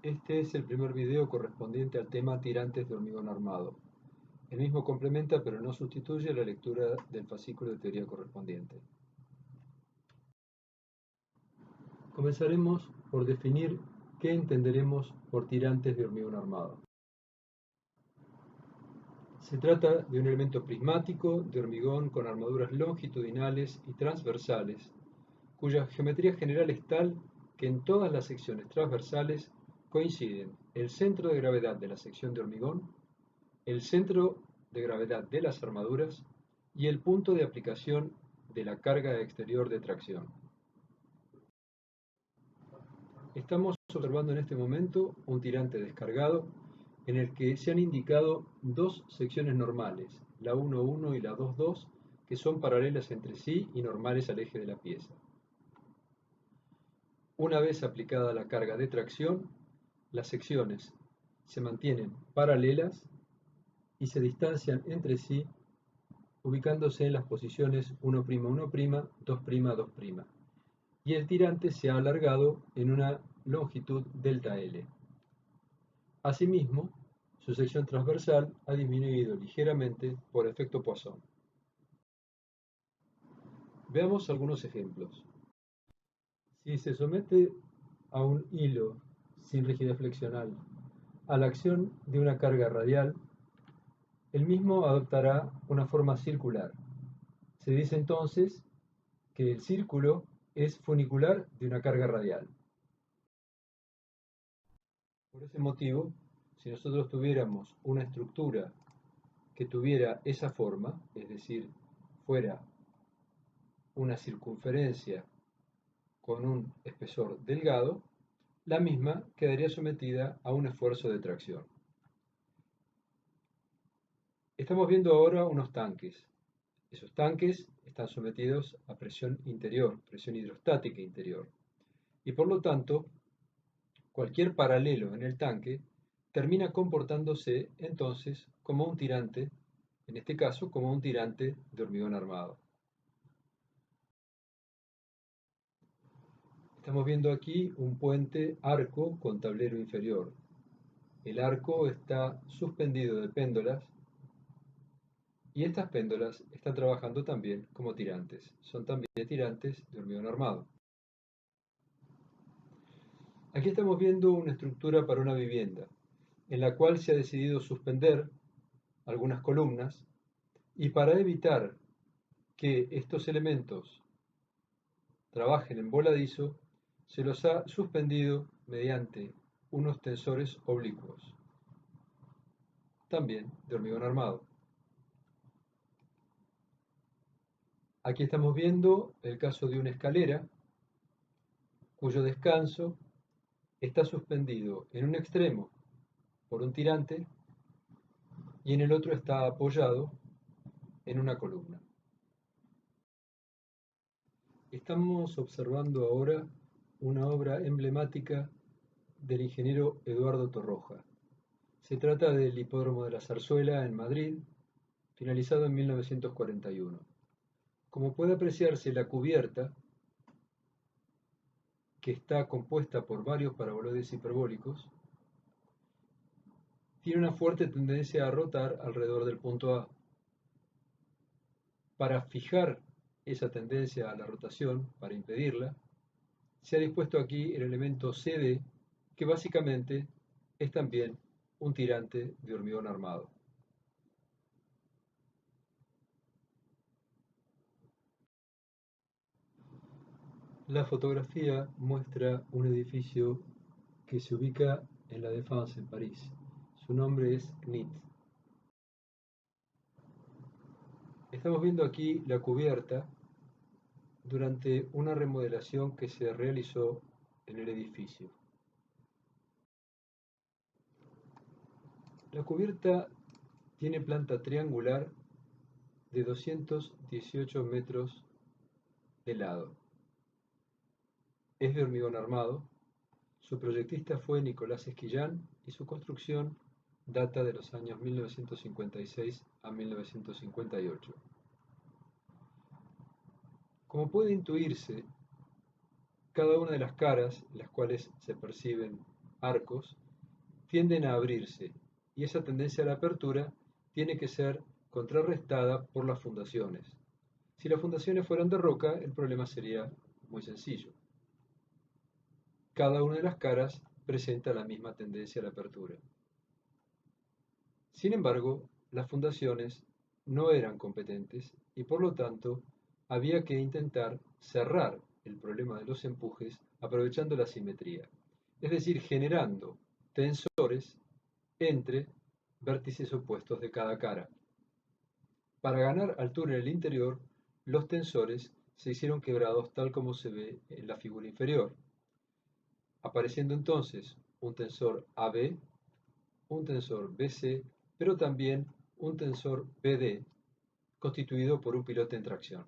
Este es el primer video correspondiente al tema tirantes de hormigón armado. El mismo complementa pero no sustituye la lectura del fascículo de teoría correspondiente. Comenzaremos por definir qué entenderemos por tirantes de hormigón armado. Se trata de un elemento prismático de hormigón con armaduras longitudinales y transversales, cuya geometría general es tal que en todas las secciones transversales coinciden el centro de gravedad de la sección de hormigón, el centro de gravedad de las armaduras y el punto de aplicación de la carga exterior de tracción. Estamos observando en este momento un tirante descargado en el que se han indicado dos secciones normales, la 1,1 y la 2,2, que son paralelas entre sí y normales al eje de la pieza. Una vez aplicada la carga de tracción, las secciones se mantienen paralelas y se distancian entre sí ubicándose en las posiciones 1', 1', 2', 2', y el tirante se ha alargado en una longitud ΔL. Asimismo, su sección transversal ha disminuido ligeramente por efecto Poisson. Veamos algunos ejemplos. Si se somete a un hilo sin rigidez flexional a la acción de una carga radial, el mismo adoptará una forma circular. Se dice entonces que el círculo es funicular de una carga radial. Por ese motivo, si nosotros tuviéramos una estructura que tuviera esa forma, es decir, fuera una circunferencia con un espesor delgado, la misma quedaría sometida a un esfuerzo de tracción. Estamos viendo ahora unos tanques. Esos tanques están sometidos a presión interior, presión hidrostática interior. Y por lo tanto, cualquier paralelo en el tanque termina comportándose entonces como un tirante, en este caso como un tirante de hormigón armado. Estamos viendo aquí un puente arco con tablero inferior. El arco está suspendido de péndolas y estas péndolas están trabajando también como tirantes. Son también tirantes de hormigón armado. Aquí estamos viendo una estructura para una vivienda, en la cual se ha decidido suspender algunas columnas y para evitar que estos elementos trabajen en voladizo, se los ha suspendido mediante unos tensores oblicuos, también de hormigón armado. Aquí estamos viendo el caso de una escalera cuyo descanso está suspendido en un extremo por un tirante y en el otro está apoyado en una columna. Estamos observando ahora una obra emblemática del ingeniero Eduardo Torroja. Se trata del Hipódromo de la Zarzuela en Madrid, finalizado en 1941. Como puede apreciarse, la cubierta, que está compuesta por varios paraboloides hiperbólicos, tiene una fuerte tendencia a rotar alrededor del punto A. Para fijar esa tendencia a la rotación, para impedirla, se ha dispuesto aquí el elemento CD, que básicamente es también un tirante de hormigón armado. La fotografía muestra un edificio que se ubica en la Défense en París. Su nombre es CNIT. Estamos viendo aquí la cubierta durante una remodelación que se realizó en el edificio. La cubierta tiene planta triangular de 218 metros de lado. Es de hormigón armado. Su proyectista fue Nicolás Esquillán y su construcción data de los años 1956 a 1958. Como puede intuirse, cada una de las caras, las cuales se perciben arcos, tienden a abrirse, y esa tendencia a la apertura tiene que ser contrarrestada por las fundaciones. Si las fundaciones fueran de roca, el problema sería muy sencillo. Cada una de las caras presenta la misma tendencia a la apertura. Sin embargo, las fundaciones no eran competentes y por lo tanto había que intentar cerrar el problema de los empujes aprovechando la simetría, es decir, generando tensores entre vértices opuestos de cada cara. Para ganar altura en el interior, los tensores se hicieron quebrados tal como se ve en la figura inferior, apareciendo entonces un tensor AB, un tensor BC, pero también un tensor BD, constituido por un pilote en tracción.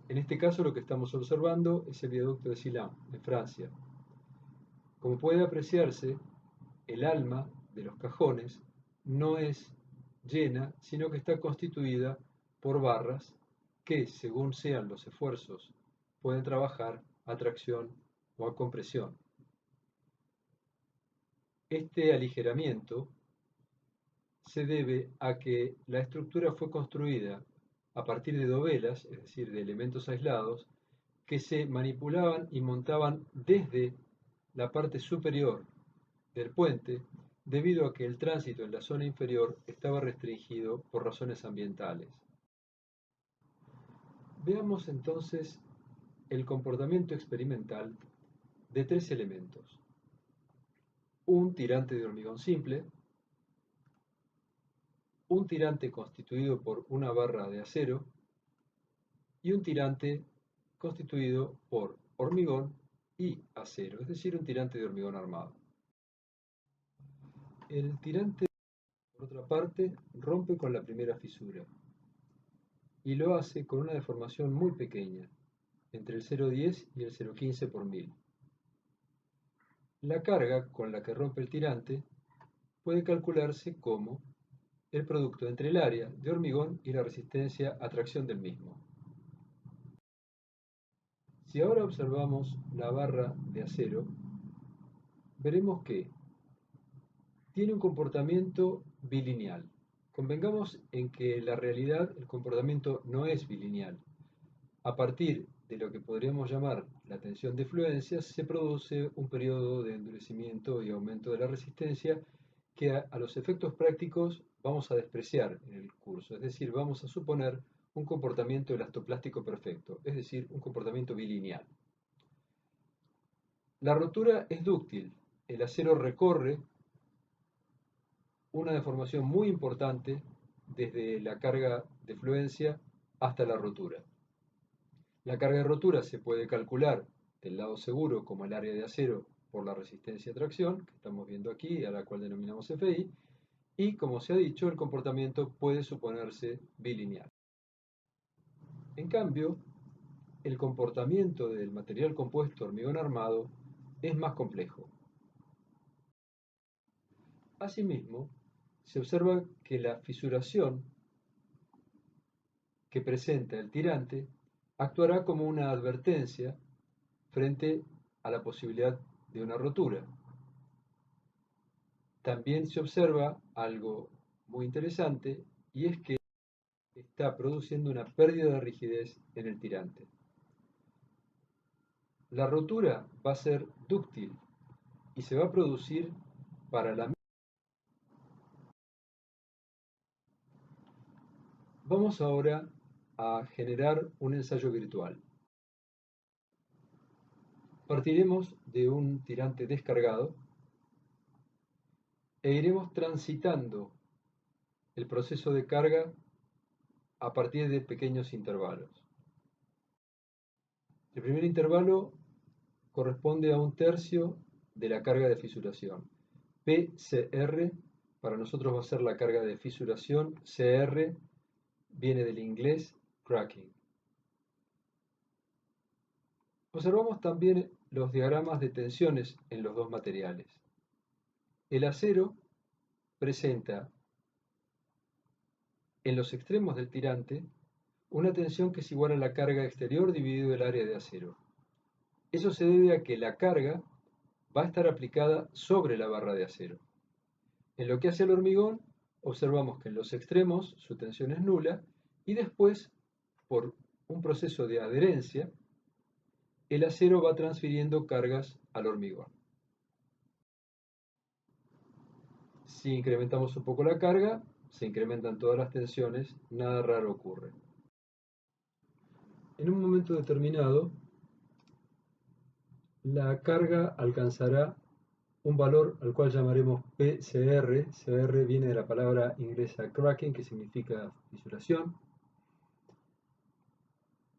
En este caso lo que estamos observando es el viaducto de Sillan, en Francia. Como puede apreciarse, el alma de los cajones no es llena, sino que está constituida por barras que, según sean los esfuerzos, pueden trabajar a tracción o a compresión. Este aligeramiento se debe a que la estructura fue construida a partir de dovelas, es decir, de elementos aislados, que se manipulaban y montaban desde la parte superior del puente, debido a que el tránsito en la zona inferior estaba restringido por razones ambientales. Veamos entonces el comportamiento experimental de tres elementos: un tirante de hormigón simple, un tirante constituido por una barra de acero y un tirante constituido por hormigón y acero, es decir, un tirante de hormigón armado. El tirante, por otra parte, rompe con la primera fisura y lo hace con una deformación muy pequeña, entre el 0,10 y el 0,15 por mil. La carga con la que rompe el tirante puede calcularse como el producto entre el área de hormigón y la resistencia a tracción del mismo. Si ahora observamos la barra de acero, veremos que tiene un comportamiento bilineal. Convengamos en que en la realidad el comportamiento no es bilineal. A partir de lo que podríamos llamar la tensión de fluencia, se produce un periodo de endurecimiento y aumento de la resistencia que a los efectos prácticos vamos a despreciar en el curso, es decir, vamos a suponer un comportamiento elastoplástico perfecto, es decir, un comportamiento bilineal. La rotura es dúctil, el acero recorre una deformación muy importante desde la carga de fluencia hasta la rotura. La carga de rotura se puede calcular del lado seguro como el área de acero por la resistencia a tracción, que estamos viendo aquí, a la cual denominamos Fi, y como se ha dicho, el comportamiento puede suponerse bilineal. En cambio, el comportamiento del material compuesto hormigón armado es más complejo. Asimismo, se observa que la fisuración que presenta el tirante actuará como una advertencia frente a la posibilidad de una rotura. También se observa algo muy interesante, y es que está produciendo una pérdida de rigidez en el tirante. La rotura va a ser dúctil y se va a producir para la... Vamos ahora a generar un ensayo virtual. Partiremos de un tirante descargado e iremos transitando el proceso de carga a partir de pequeños intervalos. El primer intervalo corresponde a un tercio de la carga de fisuración. PCR para nosotros va a ser la carga de fisuración, CR viene del inglés cracking. Observamos también los diagramas de tensiones en los dos materiales. El acero presenta en los extremos del tirante una tensión que es igual a la carga exterior dividido el área de acero. Eso se debe a que la carga va a estar aplicada sobre la barra de acero. En lo que hace al hormigón, observamos que en los extremos su tensión es nula y después, por un proceso de adherencia, el acero va transfiriendo cargas al hormigón. Si incrementamos un poco la carga, se incrementan todas las tensiones, nada raro ocurre. En un momento determinado, la carga alcanzará un valor al cual llamaremos PCR. CR viene de la palabra inglesa cracking, que significa fisuración.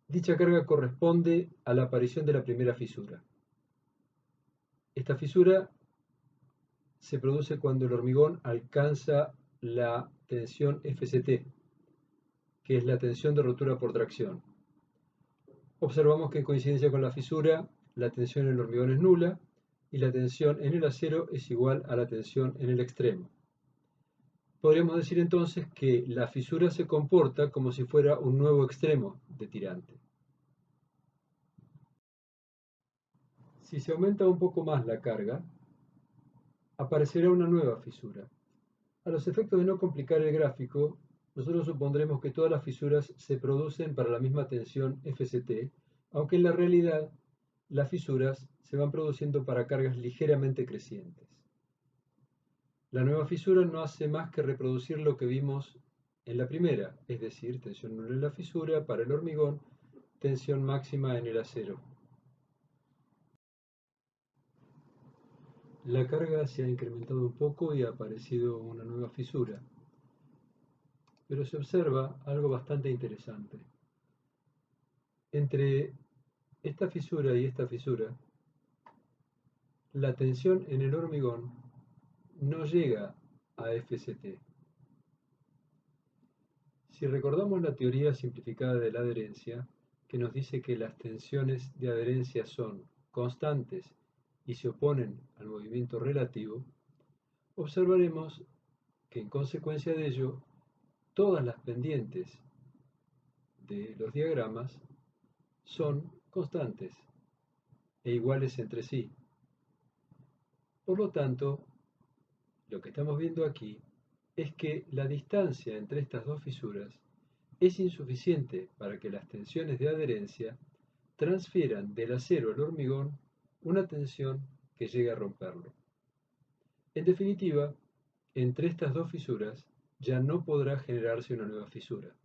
Dicha carga corresponde a la aparición de la primera fisura. Esta fisura se produce cuando el hormigón alcanza la tensión FCT, que es la tensión de rotura por tracción. Observamos que en coincidencia con la fisura, la tensión en el hormigón es nula y la tensión en el acero es igual a la tensión en el extremo. Podríamos decir entonces que la fisura se comporta como si fuera un nuevo extremo de tirante. Si se aumenta un poco más la carga, aparecerá una nueva fisura. A los efectos de no complicar el gráfico, nosotros supondremos que todas las fisuras se producen para la misma tensión FCT, aunque en la realidad las fisuras se van produciendo para cargas ligeramente crecientes. La nueva fisura no hace más que reproducir lo que vimos en la primera, es decir, tensión nula en la fisura para el hormigón, tensión máxima en el acero. La carga se ha incrementado un poco y ha aparecido una nueva fisura, pero se observa algo bastante interesante. Entre esta fisura y esta fisura, la tensión en el hormigón no llega a FCT. Si recordamos la teoría simplificada de la adherencia, que nos dice que las tensiones de adherencia son constantes y se oponen al movimiento relativo, observaremos que en consecuencia de ello, todas las pendientes de los diagramas son constantes e iguales entre sí. Por lo tanto, lo que estamos viendo aquí es que la distancia entre estas dos fisuras es insuficiente para que las tensiones de adherencia transfieran del acero al hormigón una tensión que llegue a romperlo. En definitiva, entre estas dos fisuras ya no podrá generarse una nueva fisura.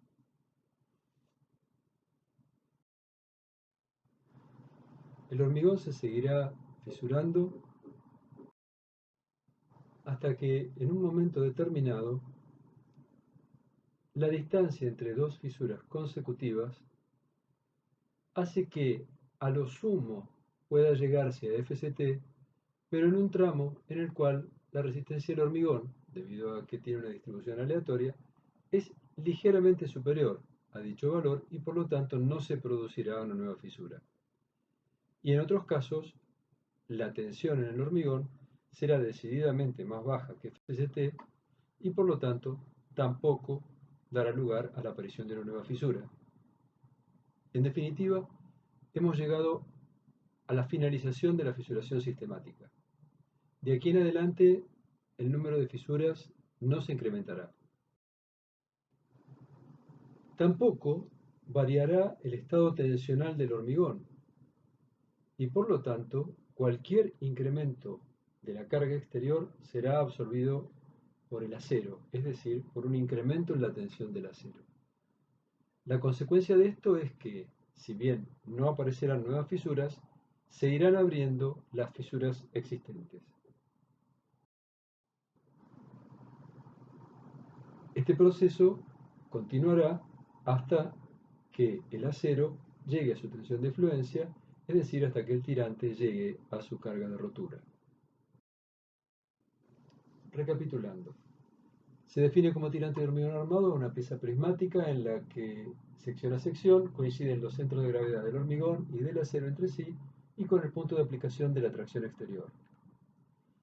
El hormigón se seguirá fisurando hasta que en un momento determinado la distancia entre dos fisuras consecutivas hace que a lo sumo pueda llegarse a FCT, pero en un tramo en el cual la resistencia del hormigón, debido a que tiene una distribución aleatoria, es ligeramente superior a dicho valor y por lo tanto no se producirá una nueva fisura. Y en otros casos, la tensión en el hormigón será decididamente más baja que FCT y por lo tanto tampoco dará lugar a la aparición de una nueva fisura. En definitiva, hemos llegado a la finalización de la fisuración sistemática. De aquí en adelante, el número de fisuras no se incrementará. Tampoco variará el estado tensional del hormigón y por lo tanto, cualquier incremento de la carga exterior será absorbido por el acero, es decir, por un incremento en la tensión del acero. La consecuencia de esto es que, si bien no aparecerán nuevas fisuras, se irán abriendo las fisuras existentes. Este proceso continuará hasta que el acero llegue a su tensión de fluencia, es decir, hasta que el tirante llegue a su carga de rotura. Recapitulando, se define como tirante de hormigón armado una pieza prismática en la que sección a sección coinciden los centros de gravedad del hormigón y del acero entre sí y con el punto de aplicación de la tracción exterior.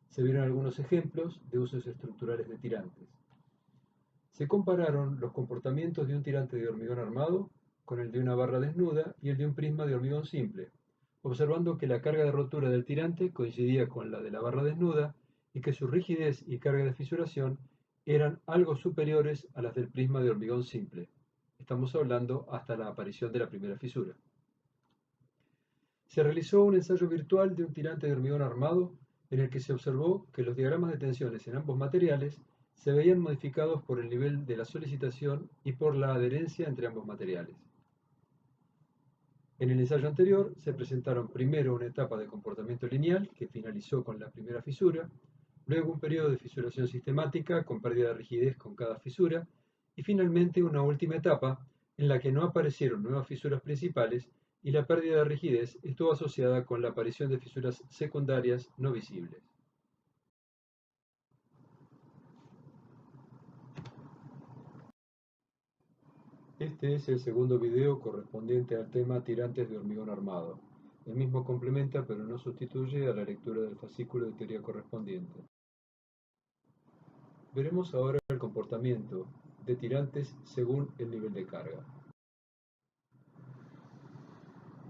Se vieron algunos ejemplos de usos estructurales de tirantes. Se compararon los comportamientos de un tirante de hormigón armado con el de una barra desnuda y el de un prisma de hormigón simple, observando que la carga de rotura del tirante coincidía con la de la barra desnuda y que su rigidez y carga de fisuración eran algo superiores a las del prisma de hormigón simple. Estamos hablando hasta la aparición de la primera fisura. Se realizó un ensayo virtual de un tirante de hormigón armado en el que se observó que los diagramas de tensiones en ambos materiales se veían modificados por el nivel de la solicitación y por la adherencia entre ambos materiales. En el ensayo anterior se presentaron primero una etapa de comportamiento lineal que finalizó con la primera fisura, luego un periodo de fisuración sistemática con pérdida de rigidez con cada fisura y finalmente una última etapa en la que no aparecieron nuevas fisuras principales y la pérdida de rigidez estuvo asociada con la aparición de fisuras secundarias no visibles. Este es el segundo video correspondiente al tema tirantes de hormigón armado. El mismo complementa pero no sustituye a la lectura del fascículo de teoría correspondiente. Veremos ahora el comportamiento de tirantes según el nivel de carga.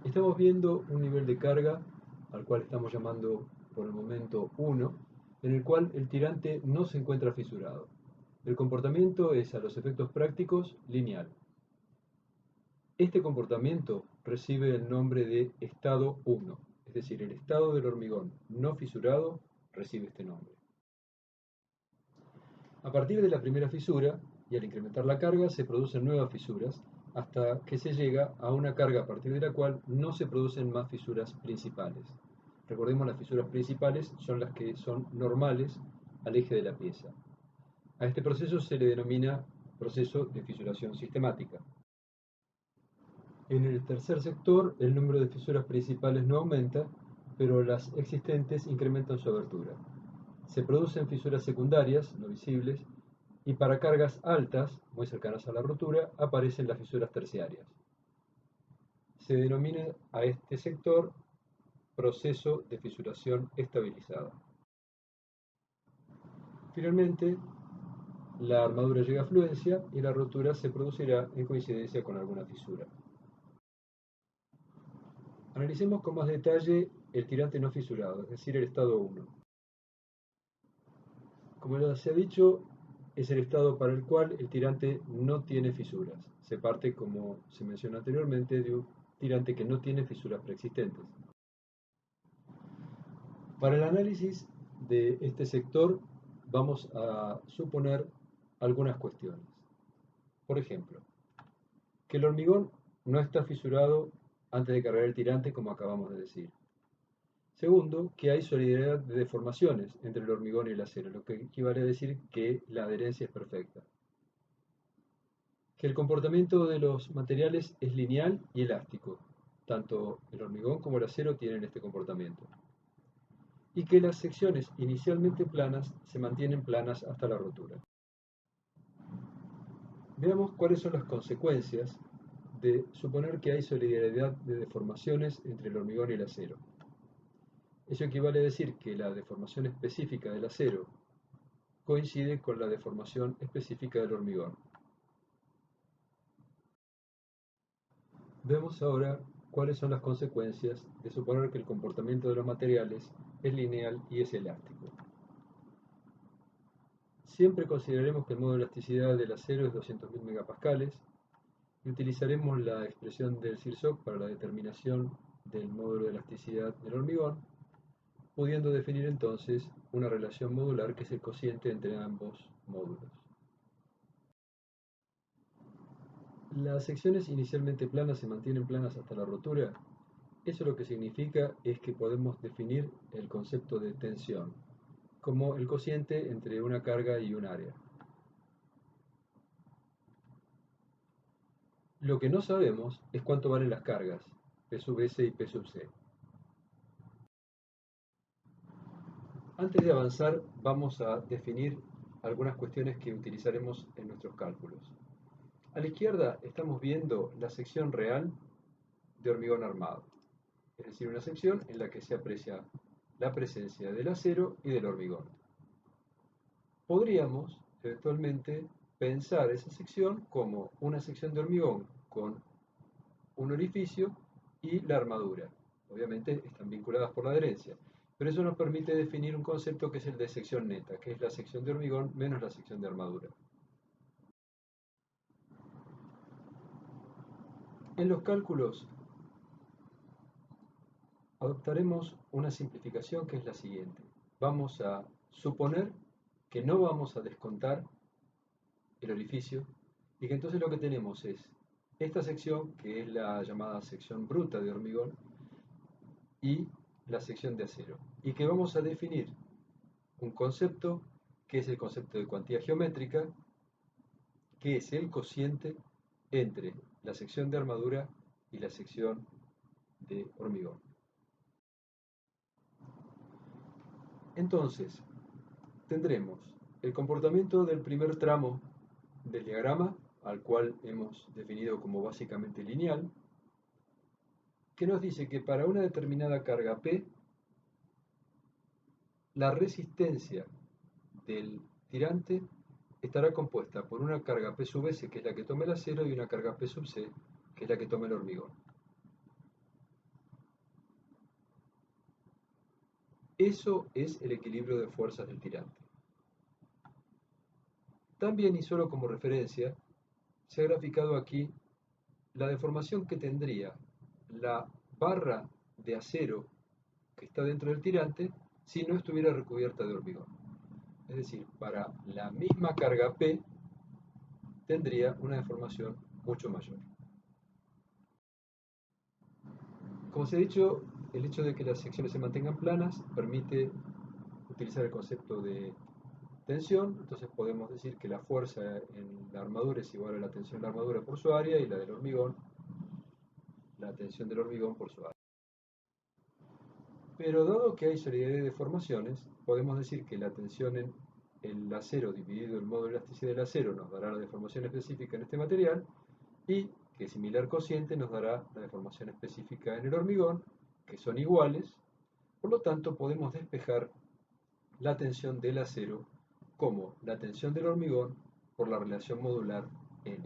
Estamos viendo un nivel de carga al cual estamos llamando por el momento 1, en el cual el tirante no se encuentra fisurado. El comportamiento es a los efectos prácticos lineal. Este comportamiento recibe el nombre de estado 1, es decir, el estado del hormigón no fisurado recibe este nombre. A partir de la primera fisura, y al incrementar la carga, se producen nuevas fisuras, hasta que se llega a una carga a partir de la cual no se producen más fisuras principales. Recordemos, las fisuras principales son las que son normales al eje de la pieza. A este proceso se le denomina proceso de fisuración sistemática. En el tercer sector, el número de fisuras principales no aumenta, pero las existentes incrementan su abertura. Se producen fisuras secundarias, no visibles, y para cargas altas, muy cercanas a la rotura, aparecen las fisuras terciarias. Se denomina a este sector proceso de fisuración estabilizada. Finalmente, la armadura llega a fluencia y la rotura se producirá en coincidencia con alguna fisura. Analicemos con más detalle el tirante no fisurado, es decir, el estado 1. Como ya se ha dicho, es el estado para el cual el tirante no tiene fisuras. Se parte, como se mencionó anteriormente, de un tirante que no tiene fisuras preexistentes. Para el análisis de este sector vamos a suponer algunas cuestiones. Por ejemplo, que el hormigón no está fisurado antes de cargar el tirante, como acabamos de decir. Segundo, que hay solidaridad de deformaciones entre el hormigón y el acero, lo que equivale a decir que la adherencia es perfecta. Que el comportamiento de los materiales es lineal y elástico. Tanto el hormigón como el acero tienen este comportamiento. Y que las secciones inicialmente planas se mantienen planas hasta la rotura. Veamos cuáles son las consecuencias de suponer que hay solidaridad de deformaciones entre el hormigón y el acero. Eso equivale a decir que la deformación específica del acero coincide con la deformación específica del hormigón. Vemos ahora cuáles son las consecuencias de suponer que el comportamiento de los materiales es lineal y es elástico. Siempre consideraremos que el modo de elasticidad del acero es 200.000 megapascales y utilizaremos la expresión del CIRSOC para la determinación del módulo de elasticidad del hormigón, pudiendo definir entonces una relación modular que es el cociente entre ambos módulos. Las secciones inicialmente planas se mantienen planas hasta la rotura. Eso lo que significa es que podemos definir el concepto de tensión como el cociente entre una carga y un área. Lo que no sabemos es cuánto valen las cargas, P sub S y P sub C. Antes de avanzar, vamos a definir algunas cuestiones que utilizaremos en nuestros cálculos. A la izquierda estamos viendo la sección real de hormigón armado, es decir, una sección en la que se aprecia la presencia del acero y del hormigón. Podríamos, eventualmente, pensar esa sección como una sección de hormigón con un orificio y la armadura. obviamente están vinculadas por la adherencia, pero eso nos permite definir un concepto que es el de sección neta, que es la sección de hormigón menos la sección de armadura. En los cálculos adoptaremos una simplificación que es la siguiente. Vamos a suponer que no vamos a descontar el orificio y que entonces lo que tenemos es esta sección, que es la llamada sección bruta de hormigón, y la sección de acero, y que vamos a definir un concepto que es el concepto de cuantía geométrica, que es el cociente entre la sección de armadura y la sección de hormigón. Entonces, tendremos el comportamiento del primer tramo del diagrama, al cual hemos definido como básicamente lineal, que nos dice que para una determinada carga P, la resistencia del tirante estará compuesta por una carga P sub S, que es la que toma el acero, y una carga P sub C, que es la que toma el hormigón. Eso es el equilibrio de fuerzas del tirante. También, y solo como referencia, se ha graficado aquí la deformación que tendría la barra de acero que está dentro del tirante si no estuviera recubierta de hormigón. Es decir, para la misma carga P tendría una deformación mucho mayor. Como se ha dicho, el hecho de que las secciones se mantengan planas permite utilizar el concepto de tensión, entonces podemos decir que la fuerza en la armadura es igual a la tensión de la armadura por su área y la del hormigón, la tensión del hormigón por su área. Pero dado que hay solidaridad de deformaciones, podemos decir que la tensión en el acero dividido el módulo de elasticidad del acero nos dará la deformación específica en este material y que similar cociente nos dará la deformación específica en el hormigón, que son iguales, por lo tanto podemos despejar la tensión del acero como la tensión del hormigón por la relación modular N.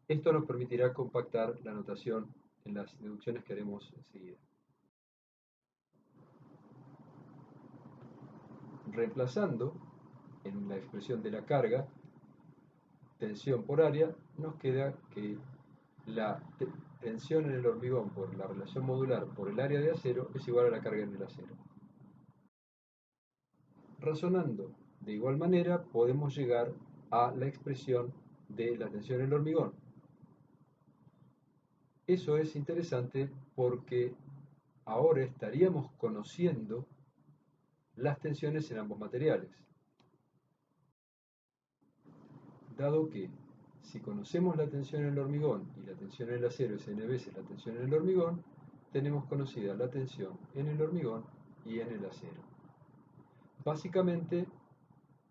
Esto nos permitirá compactar la notación en las deducciones que haremos enseguida. Reemplazando en la expresión de la carga, tensión por área, nos queda que la tensión en el hormigón por la relación modular por el área de acero es igual a la carga en el acero. Razonando de igual manera, podemos llegar a la expresión de la tensión en el hormigón. Eso es interesante porque ahora estaríamos conociendo las tensiones en ambos materiales. Dado que si conocemos la tensión en el hormigón y la tensión en el acero es n veces la tensión en el hormigón, tenemos conocida la tensión en el hormigón y en el acero. Básicamente,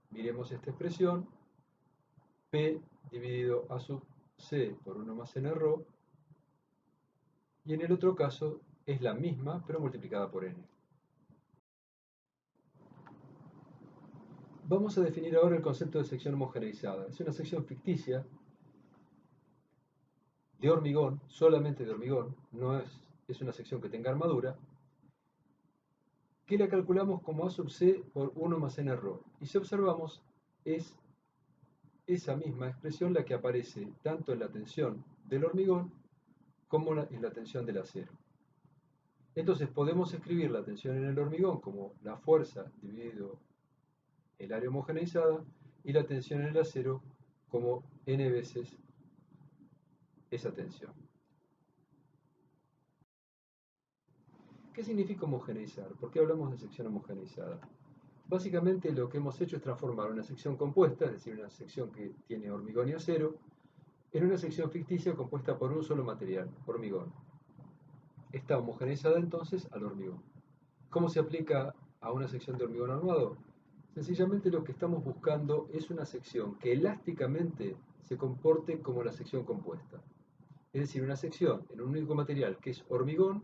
miremos esta expresión, P dividido A sub C por 1 más N rho, y en el otro caso es la misma, pero multiplicada por N. Vamos a definir ahora el concepto de sección homogeneizada. Es una sección ficticia de hormigón, solamente de hormigón, no es una sección que tenga armadura, que la calculamos como A sub C por 1 más N rho. Y si observamos, es esa misma expresión la que aparece tanto en la tensión del hormigón como en la tensión del acero. Entonces podemos escribir la tensión en el hormigón como la fuerza dividido el área homogeneizada y la tensión en el acero como n veces esa tensión. ¿Qué significa homogeneizar? ¿Por qué hablamos de sección homogeneizada? Básicamente lo que hemos hecho es transformar una sección compuesta, es decir, una sección que tiene hormigón y acero, en una sección ficticia compuesta por un solo material, hormigón. Está homogeneizada entonces al hormigón. ¿Cómo se aplica a una sección de hormigón armado? Sencillamente lo que estamos buscando es una sección que elásticamente se comporte como la sección compuesta. Es decir, una sección en un único material que es hormigón,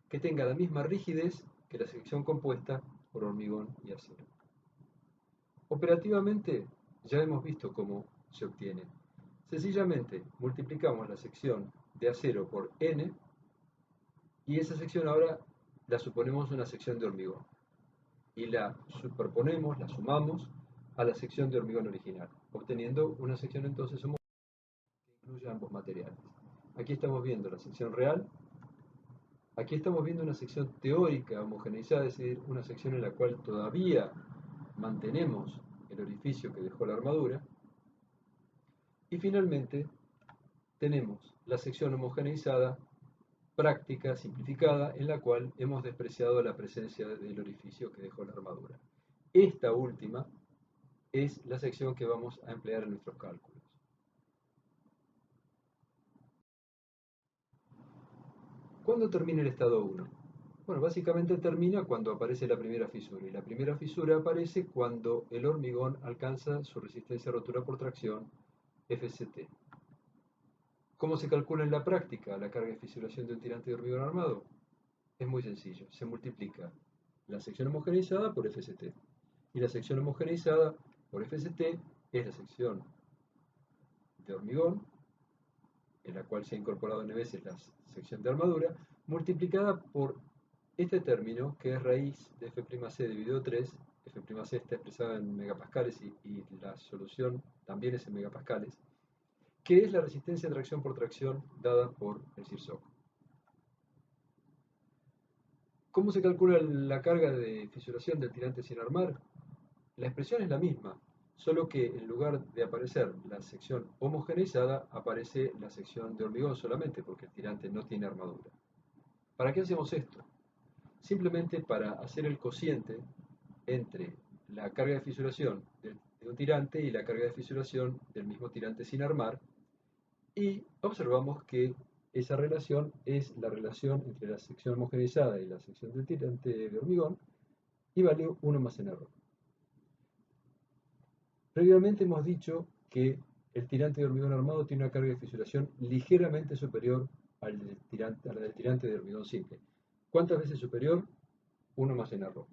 que tenga la misma rigidez que la sección compuesta por hormigón y acero. Operativamente ya hemos visto cómo se obtiene. Sencillamente multiplicamos la sección de acero por n Y esa sección ahora la suponemos una sección de hormigón y la superponemos, la sumamos a la sección de hormigón original, obteniendo una sección entonces homogénea que incluye ambos materiales. Aquí estamos viendo la sección real, aquí estamos viendo una sección teórica homogeneizada, es decir, una sección en la cual todavía mantenemos el orificio que dejó la armadura, y finalmente tenemos la sección homogeneizada práctica simplificada en la cual hemos despreciado la presencia del orificio que dejó la armadura. Esta última es la sección que vamos a emplear en nuestros cálculos. ¿Cuándo termina el estado 1? Bueno, básicamente termina cuando aparece la primera fisura, y la primera fisura aparece cuando el hormigón alcanza su resistencia a rotura por tracción, FCT. ¿Cómo se calcula en la práctica la carga de fisuración de un tirante de hormigón armado? Es muy sencillo, se multiplica la sección homogeneizada por FCT. Y la sección homogeneizada por FCT es la sección de hormigón, en la cual se ha incorporado n veces la sección de armadura, multiplicada por este término que es raíz de F'C dividido 3. F'C está expresada en megapascales y la solución también es en megapascales, que es la resistencia de tracción por tracción dada por el CIRSOC. ¿Cómo se calcula la carga de fisuración del tirante sin armar? La expresión es la misma, solo que en lugar de aparecer la sección homogeneizada, aparece la sección de hormigón solamente, porque el tirante no tiene armadura. ¿Para qué hacemos esto? Simplemente para hacer el cociente entre la carga de fisuración de un tirante y la carga de fisuración del mismo tirante sin armar, y observamos que esa relación es la relación entre la sección homogeneizada y la sección del tirante de hormigón, y vale 1 más n error. Previamente hemos dicho que el tirante de hormigón armado tiene una carga de fisuración ligeramente superior a la del tirante de hormigón simple. ¿Cuántas veces superior? 1 más n error.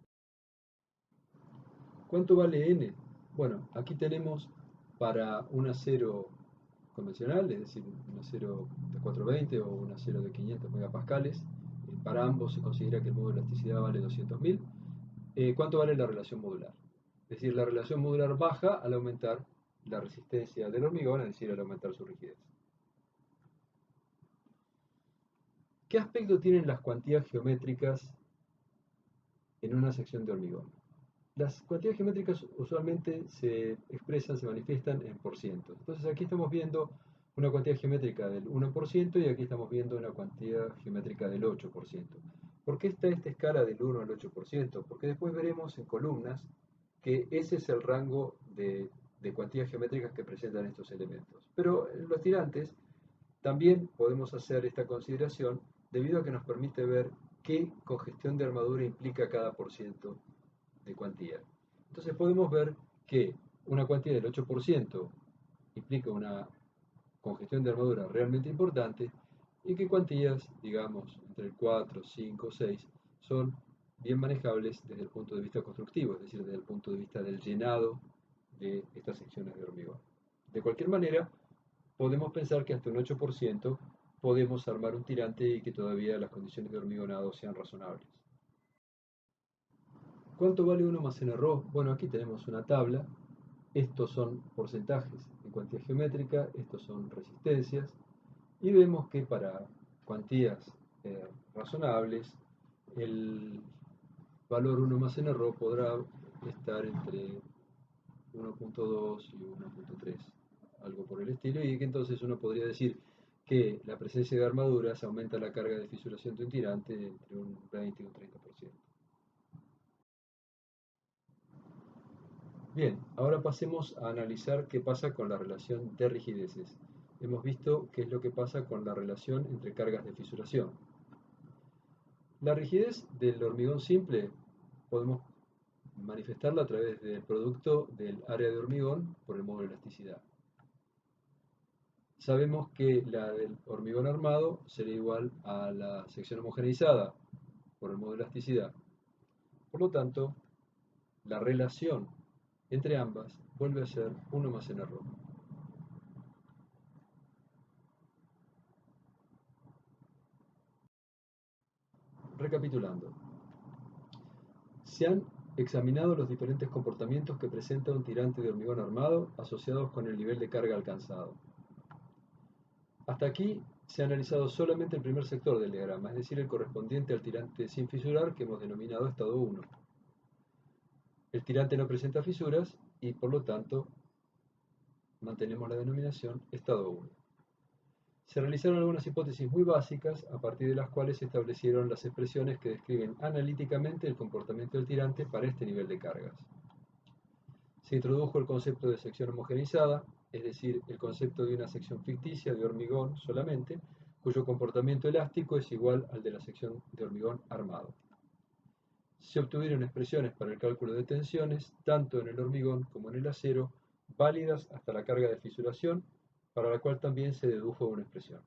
¿Cuánto vale n? Bueno, aquí tenemos para un acero convencional, es decir, un acero de 420 o un acero de 500 megapascales. Para ambos se considera que el módulo de elasticidad vale 200.000. ¿Cuánto vale la relación modular? Es decir, la relación modular baja al aumentar la resistencia del hormigón, es decir, al aumentar su rigidez. ¿Qué aspecto tienen las cuantías geométricas en una sección de hormigón? Las cuantías geométricas usualmente se expresan, se manifiestan en porcientos. Entonces aquí estamos viendo una cuantía geométrica del 1% y aquí estamos viendo una cuantía geométrica del 8%. ¿Por qué está esta escala del 1 al 8%? Porque después veremos en columnas que ese es el rango de cuantías geométricas que presentan estos elementos. Pero en los tirantes también podemos hacer esta consideración debido a que nos permite ver qué congestión de armadura implica cada porciento de cuantía. Entonces podemos ver que una cuantía del 8% implica una congestión de armadura realmente importante y que cuantías, digamos, entre el 4, 5, 6, son bien manejables desde el punto de vista constructivo, es decir, desde el punto de vista del llenado de estas secciones de hormigón. De cualquier manera, podemos pensar que hasta un 8% podemos armar un tirante y que todavía las condiciones de hormigonado sean razonables. ¿Cuánto vale 1 más n rho? Bueno, aquí tenemos una tabla. Estos son porcentajes en cuantía geométrica, estos son resistencias, y vemos que para cuantías razonables, el valor 1 más n rho podrá estar entre 1.2 y 1.3, algo por el estilo, y que entonces uno podría decir que la presencia de armaduras aumenta la carga de fisuración de un tirante entre un 20 y un 30%. Bien, ahora pasemos a analizar qué pasa con la relación de rigideces. Hemos visto qué es lo que pasa con la relación entre cargas de fisuración. La rigidez del hormigón simple podemos manifestarla a través del producto del área de hormigón por el módulo de elasticidad. Sabemos que la del hormigón armado será igual a la sección homogeneizada por el módulo de elasticidad. Por lo tanto, la relación entre ambas vuelve a ser 1 más n rho. Recapitulando, se han examinado los diferentes comportamientos que presenta un tirante de hormigón armado asociados con el nivel de carga alcanzado. Hasta aquí se ha analizado solamente el primer sector del diagrama, es decir, el correspondiente al tirante sin fisurar que hemos denominado estado 1. El tirante no presenta fisuras y por lo tanto mantenemos la denominación estado 1. Se realizaron algunas hipótesis muy básicas a partir de las cuales se establecieron las expresiones que describen analíticamente el comportamiento del tirante para este nivel de cargas. Se introdujo el concepto de sección homogeneizada, es decir, el concepto de una sección ficticia de hormigón solamente, cuyo comportamiento elástico es igual al de la sección de hormigón armado. Se obtuvieron expresiones para el cálculo de tensiones, tanto en el hormigón como en el acero, válidas hasta la carga de fisuración, para la cual también se dedujo una expresión.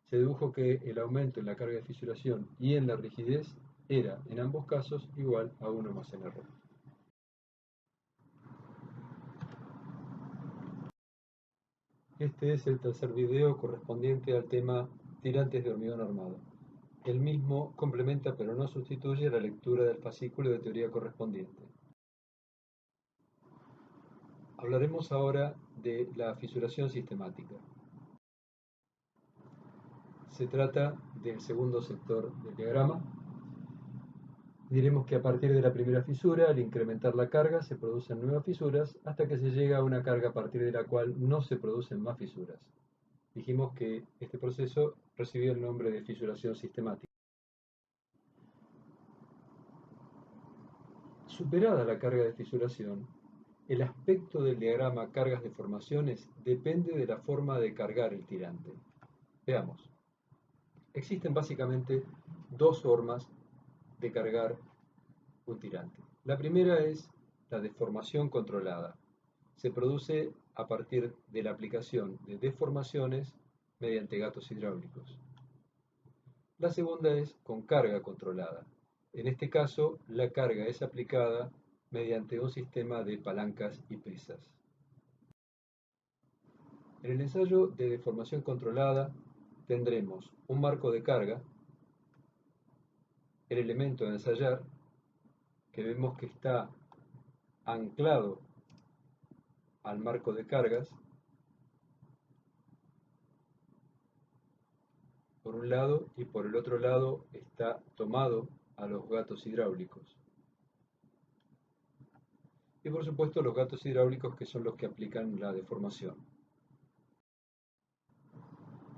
Se dedujo que el aumento en la carga de fisuración y en la rigidez era, en ambos casos, igual a 1 más nr. Este es el tercer video correspondiente al tema tirantes de hormigón armado. El mismo complementa pero no sustituye la lectura del fascículo de teoría correspondiente. Hablaremos ahora de la fisuración sistemática. Se trata del segundo sector del diagrama. Diremos que a partir de la primera fisura, al incrementar la carga, se producen nuevas fisuras hasta que se llega a una carga a partir de la cual no se producen más fisuras. Dijimos que este proceso recibió el nombre de fisuración sistemática. Superada la carga de fisuración, el aspecto del diagrama cargas-deformaciones depende de la forma de cargar el tirante. Veamos. Existen básicamente dos formas de cargar un tirante. La primera es la deformación controlada. Se produce a partir de la aplicación de deformaciones mediante gatos hidráulicos. La segunda es con carga controlada. En este caso, la carga es aplicada mediante un sistema de palancas y pesas. En el ensayo de deformación controlada tendremos un marco de carga, el elemento a ensayar, que vemos que está anclado al marco de cargas, por un lado, y por el otro lado está tomado a los gatos hidráulicos. Y por supuesto los gatos hidráulicos, que son los que aplican la deformación.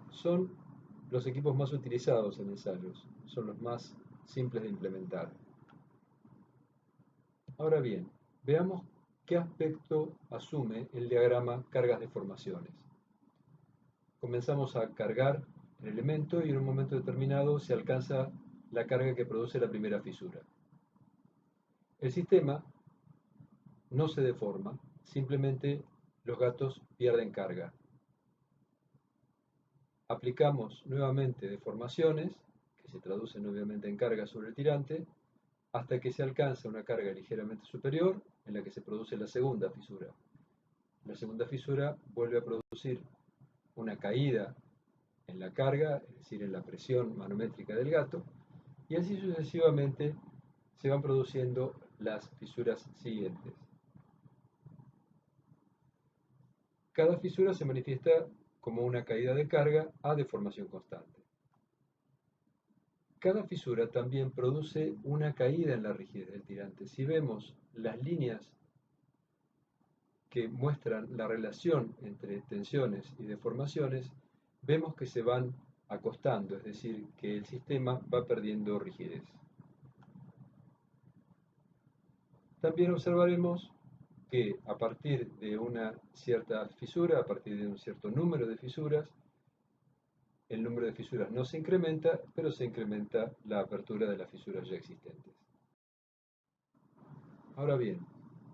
Son los equipos más utilizados en ensayos, son los más simples de implementar. Ahora bien, veamos qué aspecto asume el diagrama cargas-deformaciones. Comenzamos a cargar el elemento y en un momento determinado se alcanza la carga que produce la primera fisura. El sistema no se deforma, simplemente los gatos pierden carga. Aplicamos nuevamente deformaciones, que se traducen obviamente en carga sobre el tirante, hasta que se alcanza una carga ligeramente superior, en la que se produce la segunda fisura. La segunda fisura vuelve a producir una caída en la carga, es decir, en la presión manométrica del gato, y así sucesivamente se van produciendo las fisuras siguientes. Cada fisura se manifiesta como una caída de carga a deformación constante. Cada fisura también produce una caída en la rigidez del tirante. Si vemos las líneas que muestran la relación entre tensiones y deformaciones, vemos que se van acostando, es decir, que el sistema va perdiendo rigidez. También observaremos que a partir de una cierta fisura, a partir de un cierto número de fisuras, el número de fisuras no se incrementa, pero se incrementa la apertura de las fisuras ya existentes. Ahora bien,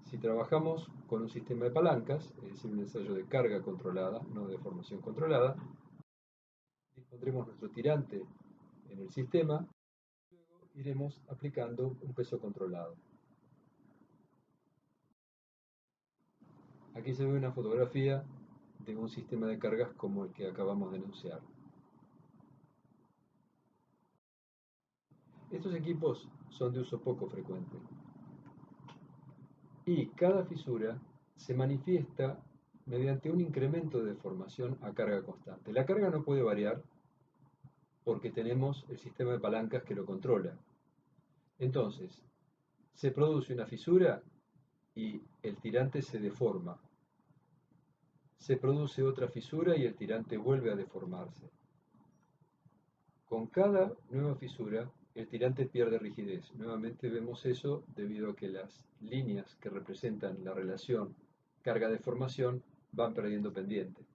si trabajamos con un sistema de palancas, es decir, un ensayo de carga controlada, no de deformación controlada, dispondremos nuestro tirante en el sistema y luego iremos aplicando un peso controlado. Aquí se ve una fotografía de un sistema de cargas como el que acabamos de enunciar. Estos equipos son de uso poco frecuente y cada fisura se manifiesta mediante un incremento de deformación a carga constante. La carga no puede variar porque tenemos el sistema de palancas que lo controla. Entonces, se produce una fisura y el tirante se deforma. Se produce otra fisura y el tirante vuelve a deformarse. Con cada nueva fisura, el tirante pierde rigidez. Nuevamente vemos eso debido a que las líneas que representan la relación carga-deformación van perdiendo pendiente.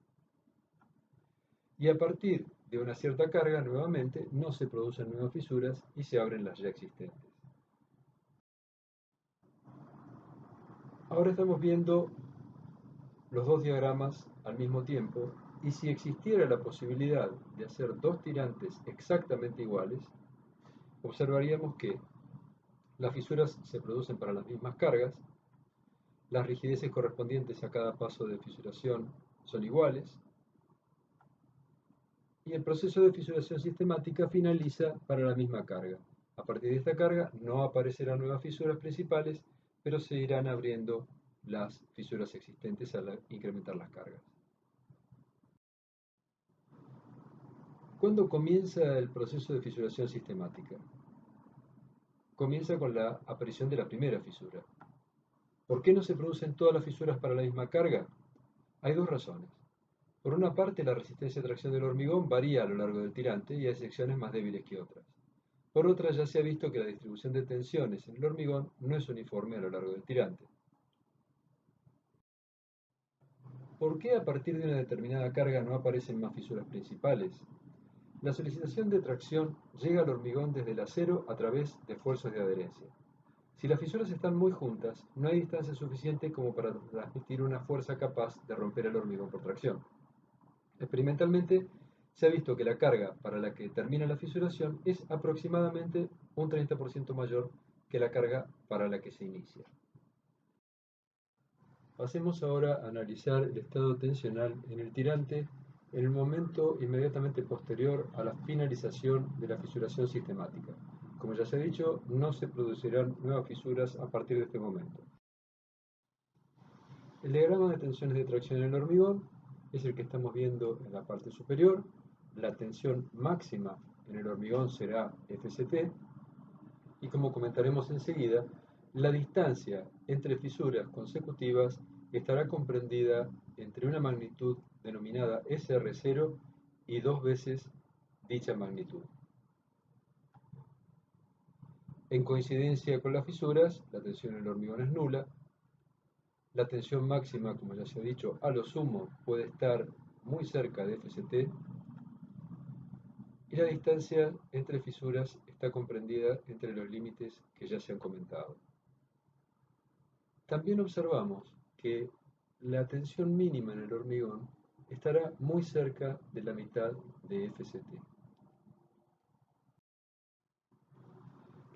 Y a partir de una cierta carga, nuevamente, no se producen nuevas fisuras y se abren las ya existentes. Ahora estamos viendo los dos diagramas al mismo tiempo y si existiera la posibilidad de hacer dos tirantes exactamente iguales, observaríamos que las fisuras se producen para las mismas cargas, las rigideces correspondientes a cada paso de fisuración son iguales y el proceso de fisuración sistemática finaliza para la misma carga. A partir de esta carga no aparecerán nuevas fisuras principales, pero se irán abriendo las fisuras existentes al incrementar las cargas. ¿Cuándo comienza el proceso de fisuración sistemática? Comienza con la aparición de la primera fisura. ¿Por qué no se producen todas las fisuras para la misma carga? Hay dos razones. Por una parte, la resistencia de tracción del hormigón varía a lo largo del tirante y hay secciones más débiles que otras. Por otra, ya se ha visto que la distribución de tensiones en el hormigón no es uniforme a lo largo del tirante. ¿Por qué a partir de una determinada carga no aparecen más fisuras principales? La solicitación de tracción llega al hormigón desde el acero a través de esfuerzos de adherencia. Si las fisuras están muy juntas, no hay distancia suficiente como para transmitir una fuerza capaz de romper el hormigón por tracción. Experimentalmente, se ha visto que la carga para la que termina la fisuración es aproximadamente un 30% mayor que la carga para la que se inicia. Pasemos ahora a analizar el estado tensional en el tirante en el momento inmediatamente posterior a la finalización de la fisuración sistemática. Como ya se ha dicho, no se producirán nuevas fisuras a partir de este momento. El diagrama de tensiones de tracción en el hormigón es el que estamos viendo en la parte superior. La tensión máxima en el hormigón será Fct y como comentaremos enseguida, la distancia entre fisuras consecutivas estará comprendida entre una magnitud denominada SR0 y dos veces dicha magnitud. En coincidencia con las fisuras, la tensión en el hormigón es nula. La tensión máxima, como ya se ha dicho, a lo sumo puede estar muy cerca de Fct y la distancia entre fisuras está comprendida entre los límites que ya se han comentado. También observamos que la tensión mínima en el hormigón estará muy cerca de la mitad de Fct.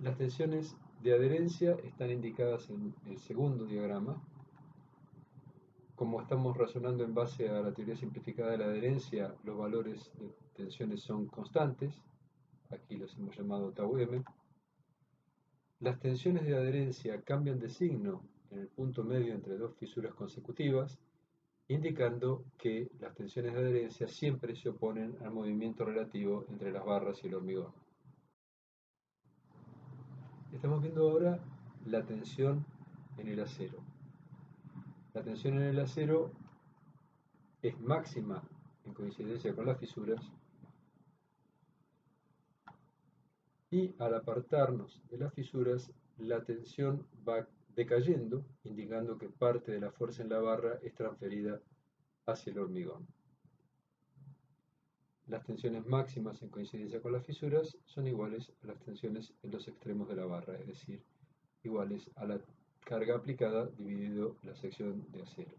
Las tensiones de adherencia están indicadas en el segundo diagrama. Como estamos razonando en base a la teoría simplificada de la adherencia, los valores de tensiones son constantes. Aquí los hemos llamado tau m. Las tensiones de adherencia cambian de signo en el punto medio entre dos fisuras consecutivas, indicando que las tensiones de adherencia siempre se oponen al movimiento relativo entre las barras y el hormigón. Estamos viendo ahora la tensión en el acero. La tensión en el acero es máxima en coincidencia con las fisuras y al apartarnos de las fisuras la tensión va decayendo, indicando que parte de la fuerza en la barra es transferida hacia el hormigón. Las tensiones máximas en coincidencia con las fisuras son iguales a las tensiones en los extremos de la barra, es decir, iguales a la carga aplicada dividido la sección de acero.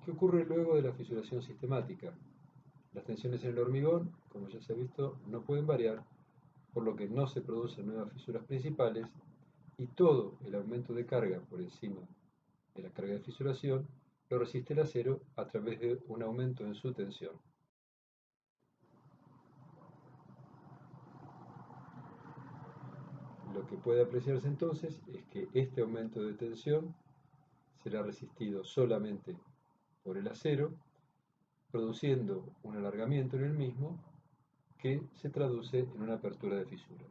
¿Qué ocurre luego de la fisuración sistemática? Las tensiones en el hormigón, como ya se ha visto, no pueden variar, por lo que no se producen nuevas fisuras principales y todo el aumento de carga por encima de la carga de fisuración lo resiste el acero a través de un aumento en su tensión. Lo que puede apreciarse entonces es que este aumento de tensión será resistido solamente por el acero, produciendo un alargamiento en el mismo que se traduce en una apertura de fisuras.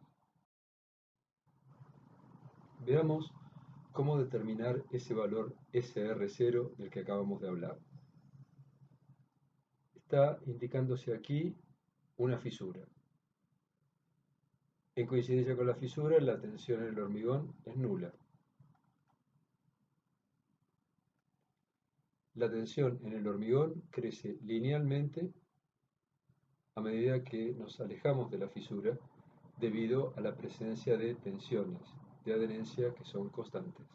Veamos cómo determinar ese valor SR0 del que acabamos de hablar. Está indicándose aquí una fisura. En coincidencia con la fisura, la tensión en el hormigón es nula. La tensión en el hormigón crece linealmente a medida que nos alejamos de la fisura debido a la presencia de tensiones de adherencia que son constantes.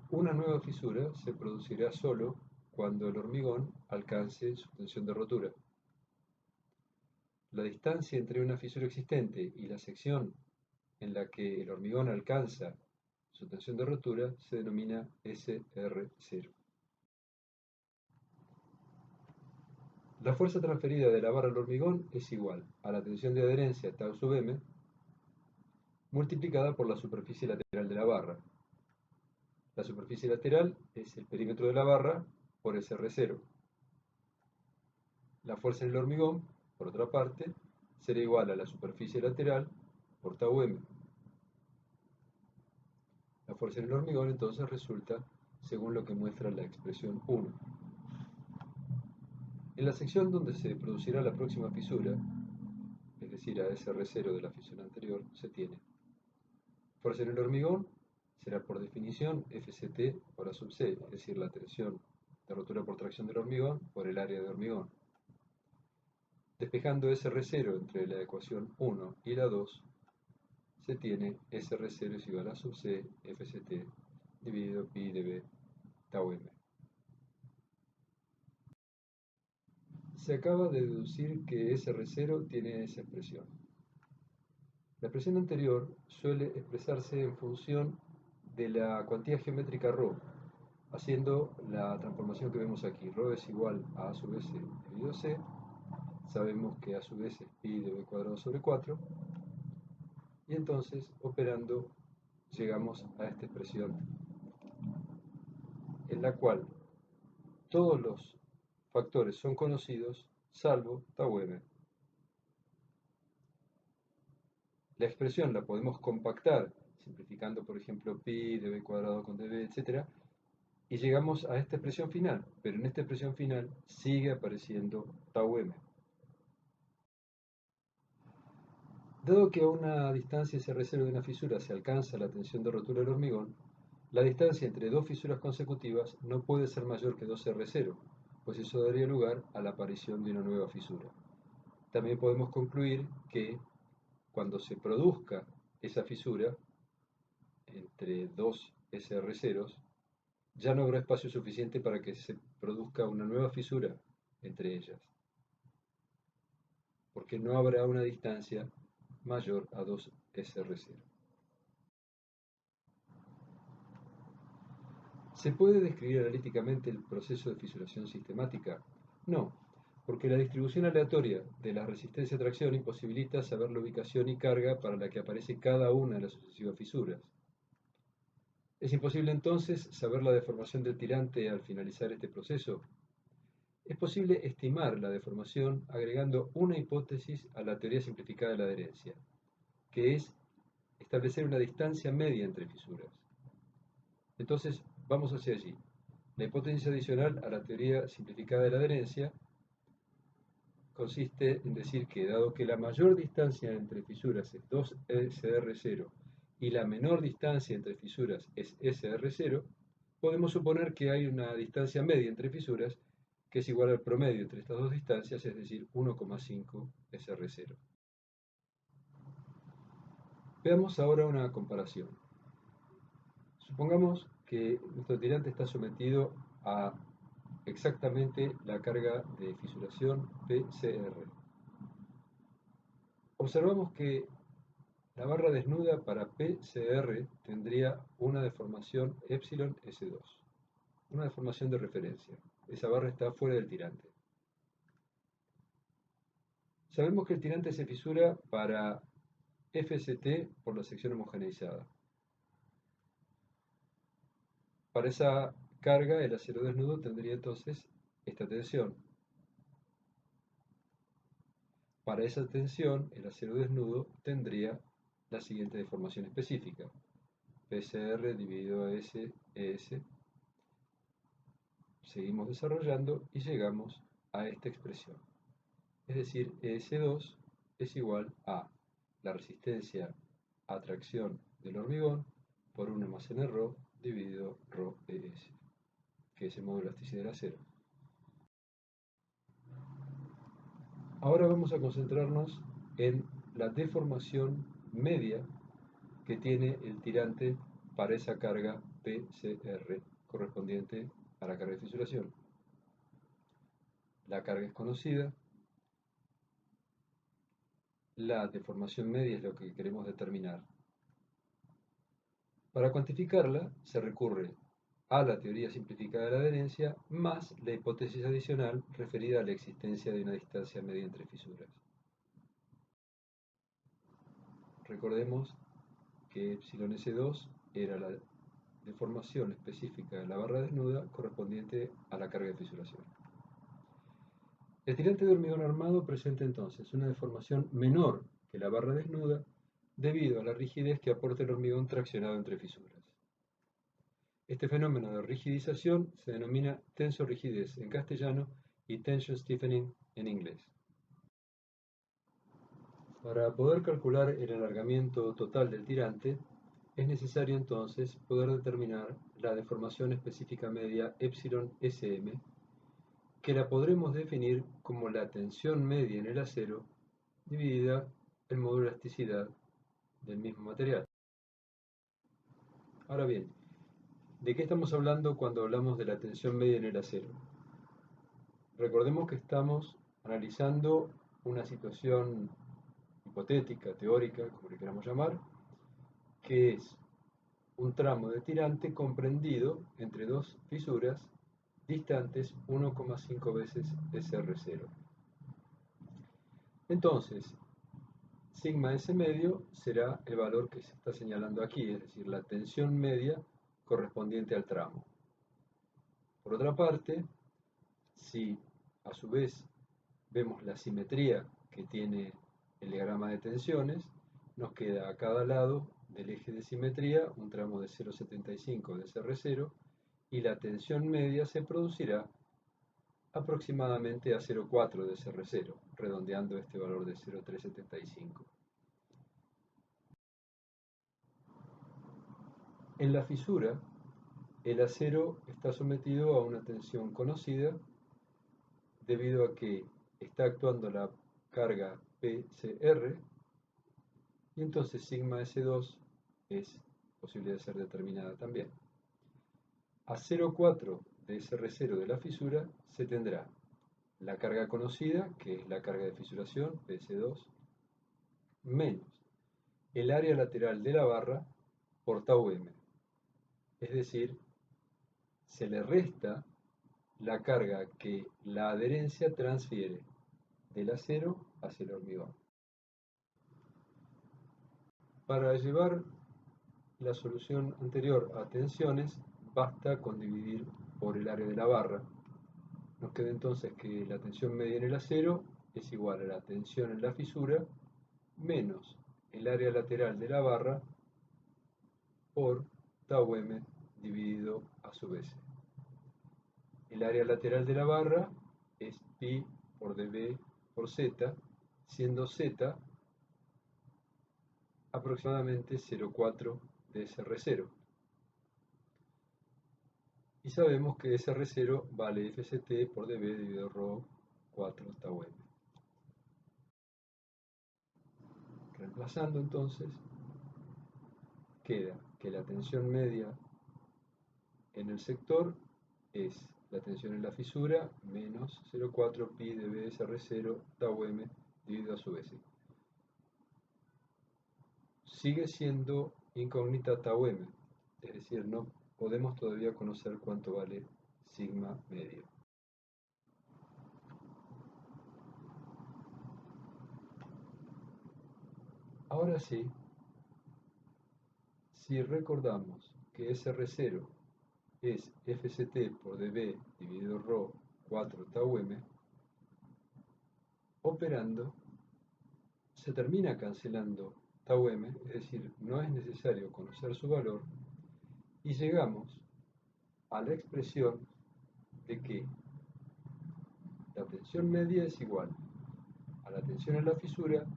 Una nueva fisura se producirá solo cuando el hormigón alcance su tensión de rotura. La distancia entre una fisura existente y la sección en la que el hormigón alcanza su tensión de rotura se denomina SR0. La fuerza transferida de la barra al hormigón es igual a la tensión de adherencia tau sub m multiplicada por la superficie lateral de la barra. La superficie lateral es el perímetro de la barra por SR0. La fuerza en el hormigón, por otra parte, será igual a la superficie lateral por tau m. La fuerza en el hormigón entonces resulta según lo que muestra la expresión 1. En la sección donde se producirá la próxima fisura, es decir, a SR0 de la fisura anterior, se tiene fuerza en el hormigón será por definición Fct por A sub c, es decir, la tensión de rotura por tracción del hormigón por el área de hormigón. Despejando SR0 entre la ecuación 1 y la 2, se tiene SR0 es igual a sub c Fct dividido pi dB tau m. Se acaba de deducir que SR0 tiene esa expresión. La expresión anterior suele expresarse en función de la cuantía geométrica ρ, haciendo la transformación que vemos aquí. Ρ es igual a sub s dividido c. Sabemos que a sub s es pi dB cuadrado sobre 4. Y entonces, operando, llegamos a esta expresión, en la cual todos los factores son conocidos, salvo tau m. La expresión la podemos compactar, simplificando, por ejemplo, pi, dB cuadrado con dB, etc. Y llegamos a esta expresión final, pero en esta expresión final sigue apareciendo tau m. Dado que a una distancia SR0 de una fisura se alcanza la tensión de rotura del hormigón, la distancia entre dos fisuras consecutivas no puede ser mayor que 2R0, pues eso daría lugar a la aparición de una nueva fisura. También podemos concluir que cuando se produzca esa fisura entre dos SR0s, ya no habrá espacio suficiente para que se produzca una nueva fisura entre ellas, porque no habrá una distancia mayor a 2SR0. ¿Se puede describir analíticamente el proceso de fisuración sistemática? No, porque la distribución aleatoria de la resistencia a tracción imposibilita saber la ubicación y carga para la que aparece cada una de las sucesivas fisuras. ¿Es imposible entonces saber la deformación del tirante al finalizar este proceso? Es posible estimar la deformación agregando una hipótesis a la teoría simplificada de la adherencia, que es establecer una distancia media entre fisuras. Entonces, vamos hacia allí. La hipótesis adicional a la teoría simplificada de la adherencia consiste en decir que, dado que la mayor distancia entre fisuras es 2SR0 y la menor distancia entre fisuras es SR0, podemos suponer que hay una distancia media entre fisuras que es igual al promedio entre estas dos distancias, es decir, 1,5 SR0. Veamos ahora una comparación. Supongamos que nuestro tirante está sometido a exactamente la carga de fisuración PCR. Observamos que la barra desnuda para PCR tendría una deformación epsilon S2, una deformación de referencia. Esa barra está fuera del tirante. Sabemos que el tirante se fisura para FST por la sección homogeneizada. Para esa carga, el acero desnudo tendría entonces esta tensión. Para esa tensión, el acero desnudo tendría la siguiente deformación específica. PCR dividido a S, ES. Seguimos desarrollando y llegamos a esta expresión. Es decir, ES2 es igual a la resistencia a tracción del hormigón por 1 más Nρ dividido ρES, que es el módulo de elasticidad del acero. Ahora vamos a concentrarnos en la deformación media que tiene el tirante para esa carga PCR correspondiente a la carga de fisuración. La carga es conocida, la deformación media es lo que queremos determinar. Para cuantificarla se recurre a la teoría simplificada de la adherencia más la hipótesis adicional referida a la existencia de una distancia media entre fisuras. Recordemos que epsilon S2 era la deformación específica de la barra desnuda correspondiente a la carga de fisuración. El tirante de hormigón armado presenta entonces una deformación menor que la barra desnuda debido a la rigidez que aporta el hormigón traccionado entre fisuras. Este fenómeno de rigidización se denomina tensorrigidez en castellano y tension stiffening en inglés. Para poder calcular el alargamiento total del tirante, es necesario entonces poder determinar la deformación específica media epsilon sm, que la podremos definir como la tensión media en el acero dividida el módulo de elasticidad del mismo material. Ahora bien, ¿de qué estamos hablando cuando hablamos de la tensión media en el acero? Recordemos que estamos analizando una situación hipotética, teórica, como le queramos llamar, que es un tramo de tirante comprendido entre dos fisuras distantes 1,5 veces SR0. Entonces, sigma S medio será el valor que se está señalando aquí, es decir, la tensión media correspondiente al tramo. Por otra parte, si a su vez vemos la simetría que tiene el diagrama de tensiones, nos queda a cada lado del eje de simetría un tramo de 0,75 de SR0 y la tensión media se producirá aproximadamente a 0,4 de SR0, redondeando este valor de 0,375. En la fisura, el acero está sometido a una tensión conocida debido a que está actuando la carga PCR y entonces sigma S2 es posible de ser determinada también. A 0,4 de SR0 de la fisura se tendrá la carga conocida, que es la carga de fisuración, PS2, menos el área lateral de la barra por tau m. Es decir, se le resta la carga que la adherencia transfiere del acero hacia el hormigón. Para llevar la solución anterior a tensiones, basta con dividir por el área de la barra. Nos queda entonces que la tensión media en el acero es igual a la tensión en la fisura menos el área lateral de la barra por tau m dividido a su vez. El área lateral de la barra es pi por dB por z, siendo z aproximadamente 0,4 de SR0. Y sabemos que SR0 vale FST por dB dividido ρ 4 tau m. Reemplazando entonces, queda que la tensión media en el sector es la tensión en la fisura menos 0,4 pi dB SR0 tau m dividido a su vez. Sigue siendo incógnita tau m, es decir, no podemos todavía conocer cuánto vale sigma medio. Ahora sí, si recordamos que SR0 es FCT por dB dividido ρ 4 tau m, operando se termina cancelando tau m, es decir, no es necesario conocer su valor, y llegamos a la expresión de que la tensión media es igual a la tensión en la fisura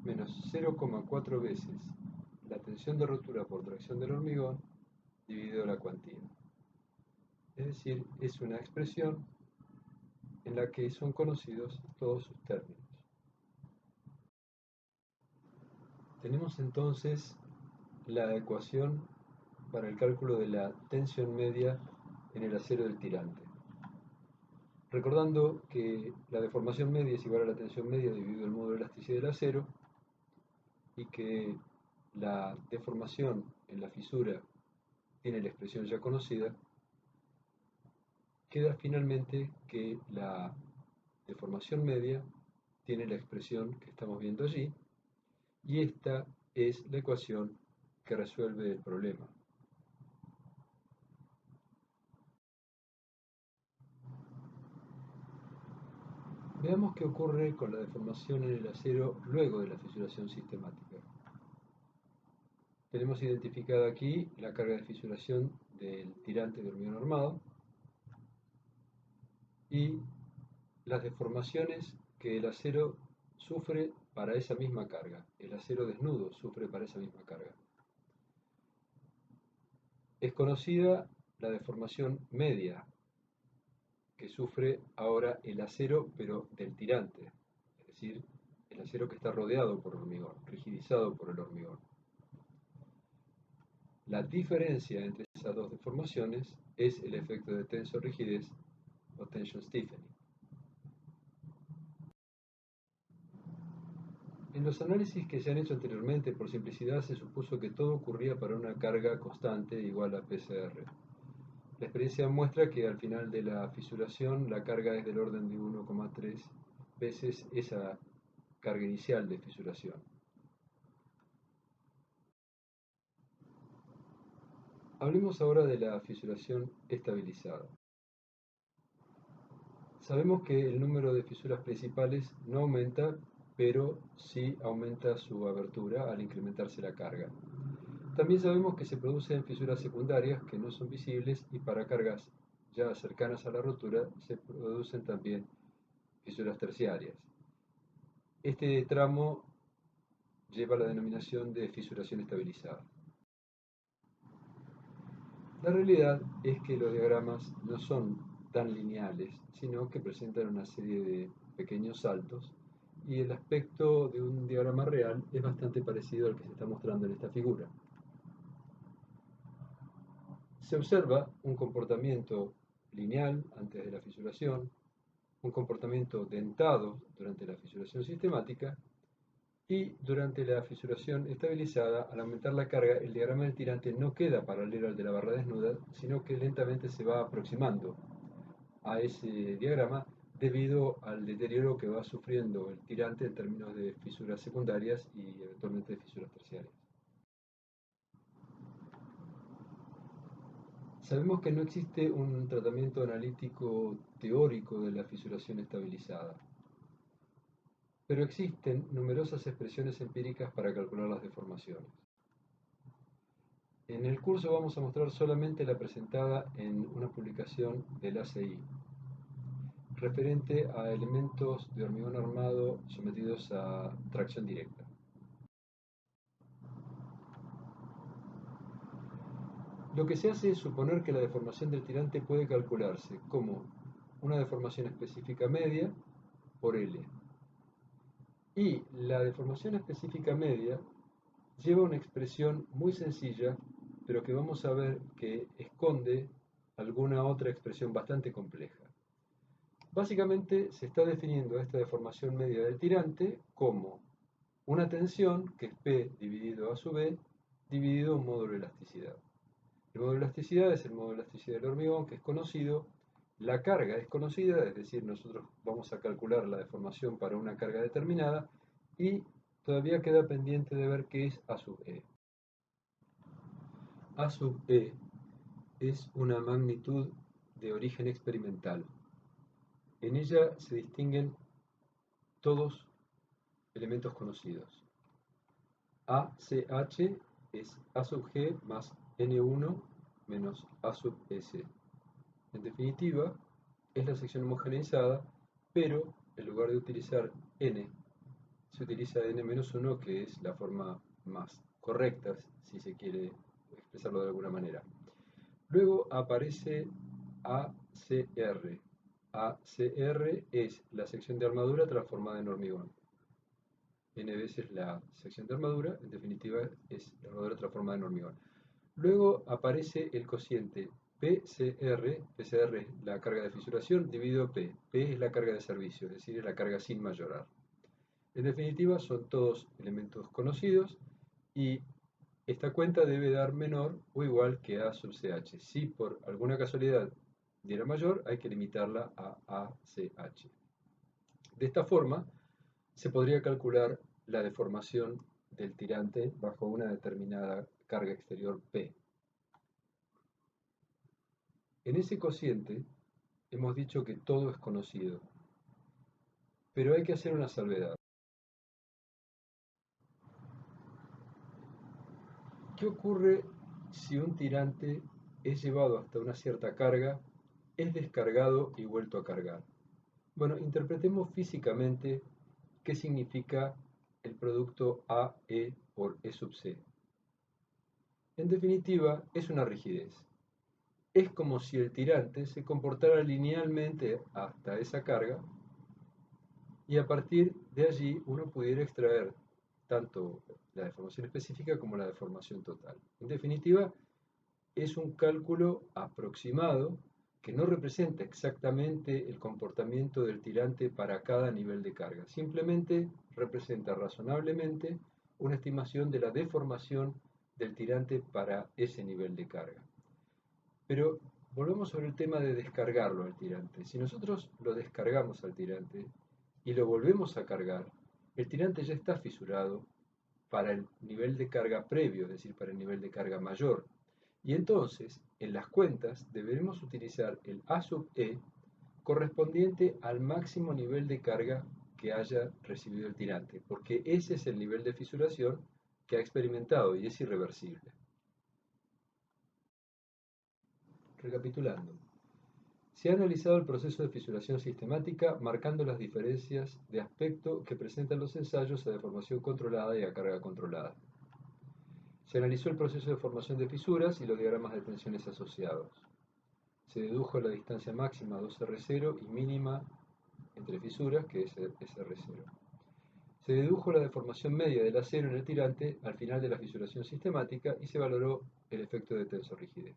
menos 0,4 veces la tensión de rotura por tracción del hormigón dividido la cuantía. Es decir, es una expresión en la que son conocidos todos sus términos. Tenemos entonces la ecuación para el cálculo de la tensión media en el acero del tirante. Recordando que la deformación media es igual a la tensión media dividido el módulo de elasticidad del acero y que la deformación en la fisura tiene la expresión ya conocida, queda finalmente que la deformación media tiene la expresión que estamos viendo allí, y esta es la ecuación que resuelve el problema. Veamos qué ocurre con la deformación en el acero luego de la fisuración sistemática. Tenemos identificada aquí la carga de fisuración del tirante de hormigón armado y las deformaciones que el acero sufre para esa misma carga. El acero desnudo sufre para esa misma carga. Es conocida la deformación media que sufre ahora el acero, pero del tirante, es decir, el acero que está rodeado por hormigón, rigidizado por el hormigón. La diferencia entre esas dos deformaciones es el efecto de tensorrigidez o tension stiffening. En los análisis que se han hecho anteriormente, por simplicidad, se supuso que todo ocurría para una carga constante igual a PCR. La experiencia muestra que al final de la fisuración la carga es del orden de 1,3 veces esa carga inicial de fisuración. Hablemos ahora de la fisuración estabilizada. Sabemos que el número de fisuras principales no aumenta, pero sí aumenta su abertura al incrementarse la carga. También sabemos que se producen fisuras secundarias que no son visibles y para cargas ya cercanas a la rotura se producen también fisuras terciarias. Este tramo lleva la denominación de fisuración estabilizada. La realidad es que los diagramas no son tan lineales, sino que presentan una serie de pequeños saltos y el aspecto de un diagrama real es bastante parecido al que se está mostrando en esta figura. Se observa un comportamiento lineal antes de la fisuración, un comportamiento dentado durante la fisuración sistemática y durante la fisuración estabilizada, al aumentar la carga, el diagrama del tirante no queda paralelo al de la barra desnuda, sino que lentamente se va aproximando a ese diagrama debido al deterioro que va sufriendo el tirante en términos de fisuras secundarias y eventualmente de fisuras terciarias. Sabemos que no existe un tratamiento analítico teórico de la fisuración estabilizada, pero existen numerosas expresiones empíricas para calcular las deformaciones. En el curso vamos a mostrar solamente la presentada en una publicación del ACI, referente a elementos de hormigón armado sometidos a tracción directa. Lo que se hace es suponer que la deformación del tirante puede calcularse como una deformación específica media por L. Y la deformación específica media lleva una expresión muy sencilla, pero que vamos a ver que esconde alguna otra expresión bastante compleja. Básicamente se está definiendo esta deformación media del tirante como una tensión, que es P dividido a sub B, dividido un módulo de elasticidad. El módulo de elasticidad es el módulo de elasticidad del hormigón, que es conocido. La carga es conocida, es decir, nosotros vamos a calcular la deformación para una carga determinada y todavía queda pendiente de ver qué es A sub E. A sub E es una magnitud de origen experimental. En ella se distinguen todos elementos conocidos. ACH es A sub G más N1 menos A sub S. En definitiva, es la sección homogeneizada, pero en lugar de utilizar N, se utiliza N-1, que es la forma más correcta, si se quiere expresarlo de alguna manera. Luego aparece ACR. ACR es la sección de armadura transformada en hormigón. N veces la sección de armadura, en definitiva, es la armadura transformada en hormigón. Luego aparece el cociente PCR. PCR es la carga de fisuración dividido P. P es la carga de servicio, es decir, es la carga sin mayorar. En definitiva, son todos elementos conocidos y esta cuenta debe dar menor o igual que A sub CH. Si por alguna casualidad diera mayor, hay que limitarla a ACH. De esta forma, se podría calcular la deformación del tirante bajo una determinada carga exterior P. En ese cociente hemos dicho que todo es conocido, pero hay que hacer una salvedad. ¿Qué ocurre si un tirante es llevado hasta una cierta carga, es descargado y vuelto a cargar? Bueno, interpretemos físicamente qué significa el producto AE por E sub C. En definitiva, es una rigidez. Es como si el tirante se comportara linealmente hasta esa carga y a partir de allí uno pudiera extraer tanto la deformación específica como la deformación total. En definitiva, es un cálculo aproximado que no representa exactamente el comportamiento del tirante para cada nivel de carga, simplemente representa razonablemente una estimación de la deformación del tirante para ese nivel de carga. Pero volvemos sobre el tema de descargarlo al tirante. Si nosotros lo descargamos al tirante y lo volvemos a cargar, el tirante ya está fisurado para el nivel de carga previo, es decir, para el nivel de carga mayor. Y entonces, en las cuentas, deberemos utilizar el A sub E correspondiente al máximo nivel de carga que haya recibido el tirante, porque ese es el nivel de fisuración que ha experimentado y es irreversible. Recapitulando, se ha analizado el proceso de fisuración sistemática marcando las diferencias de aspecto que presentan los ensayos a deformación controlada y a carga controlada. Se analizó el proceso de formación de fisuras y los diagramas de tensiones asociados. Se dedujo la distancia máxima 2R0 y mínima entre fisuras, que es SR0. Se dedujo la deformación media del acero en el tirante al final de la fisuración sistemática y se valoró el efecto de tensorrigidez.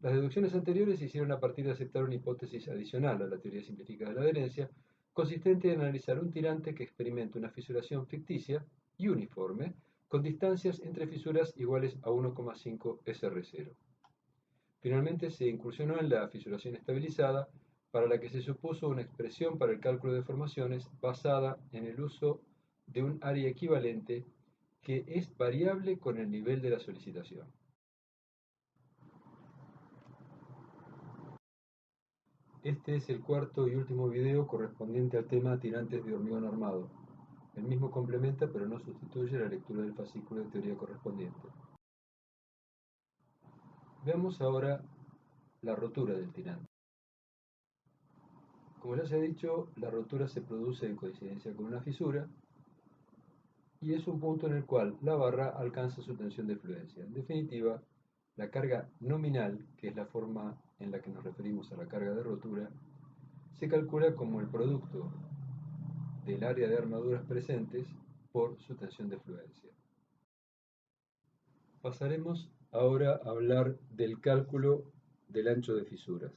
Las deducciones anteriores se hicieron a partir de aceptar una hipótesis adicional a la teoría simplificada de la adherencia, consistente en analizar un tirante que experimenta una fisuración ficticia y uniforme, con distancias entre fisuras iguales a 1,5 SR0. Finalmente se incursionó en la fisuración estabilizada, para la que se supuso una expresión para el cálculo de deformaciones basada en el uso de un área equivalente que es variable con el nivel de la solicitación. Este es el cuarto y último video correspondiente al tema tirantes de hormigón armado. El mismo complementa pero no sustituye la lectura del fascículo de teoría correspondiente. Veamos ahora la rotura del tirante. Como ya se ha dicho, la rotura se produce en coincidencia con una fisura y es un punto en el cual la barra alcanza su tensión de fluencia. En definitiva, la carga nominal, que es la forma en la que nos referimos a la carga de rotura, se calcula como el producto del área de armaduras presentes por su tensión de fluencia. Pasaremos ahora a hablar del cálculo del ancho de fisuras.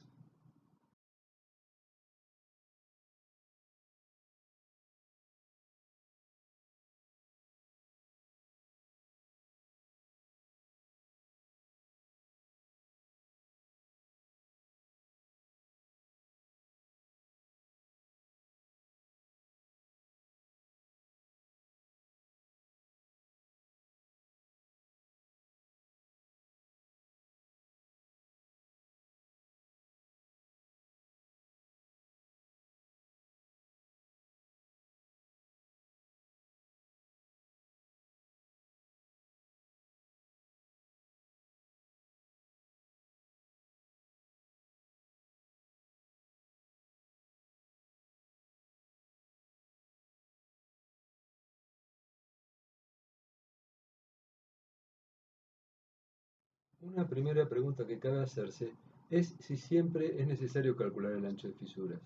Una primera pregunta que cabe hacerse es si siempre es necesario calcular el ancho de fisuras.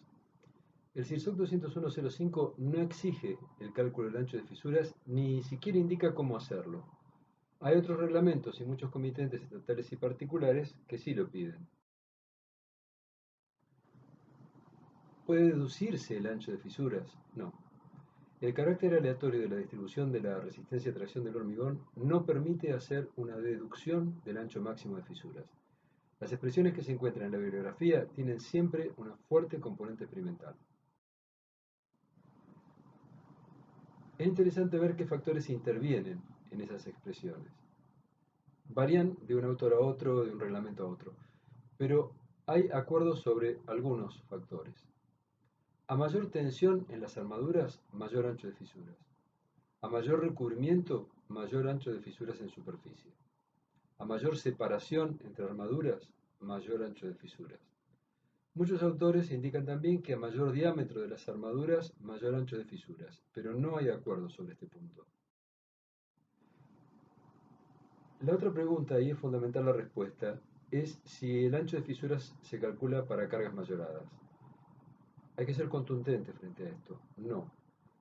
El CIRSOC 20105 no exige el cálculo del ancho de fisuras ni siquiera indica cómo hacerlo. Hay otros reglamentos y muchos comitentes estatales y particulares que sí lo piden. ¿Puede deducirse el ancho de fisuras? No. El carácter aleatorio de la distribución de la resistencia a tracción del hormigón no permite hacer una deducción del ancho máximo de fisuras. Las expresiones que se encuentran en la bibliografía tienen siempre una fuerte componente experimental. Es interesante ver qué factores intervienen en esas expresiones. Varían de un autor a otro, de un reglamento a otro, pero hay acuerdos sobre algunos factores. A mayor tensión en las armaduras, mayor ancho de fisuras. A mayor recubrimiento, mayor ancho de fisuras en superficie. A mayor separación entre armaduras, mayor ancho de fisuras. Muchos autores indican también que a mayor diámetro de las armaduras, mayor ancho de fisuras, pero no hay acuerdo sobre este punto. La otra pregunta, y es fundamental la respuesta, es si el ancho de fisuras se calcula para cargas mayoradas. Hay que ser contundente frente a esto. No.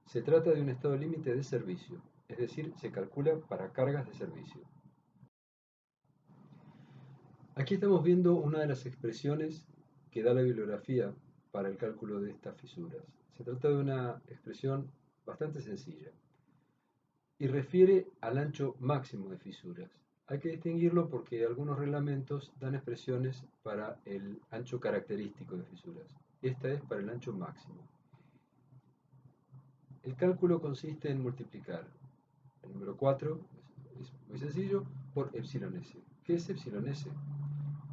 Se trata de un estado límite de servicio, es decir, se calcula para cargas de servicio. Aquí estamos viendo una de las expresiones que da la bibliografía para el cálculo de estas fisuras. Se trata de una expresión bastante sencilla y refiere al ancho máximo de fisuras. Hay que distinguirlo porque algunos reglamentos dan expresiones para el ancho característico de fisuras. Esta es para el ancho máximo. El cálculo consiste en multiplicar el número 4, es muy sencillo, por epsilon s. ¿Qué es epsilon s?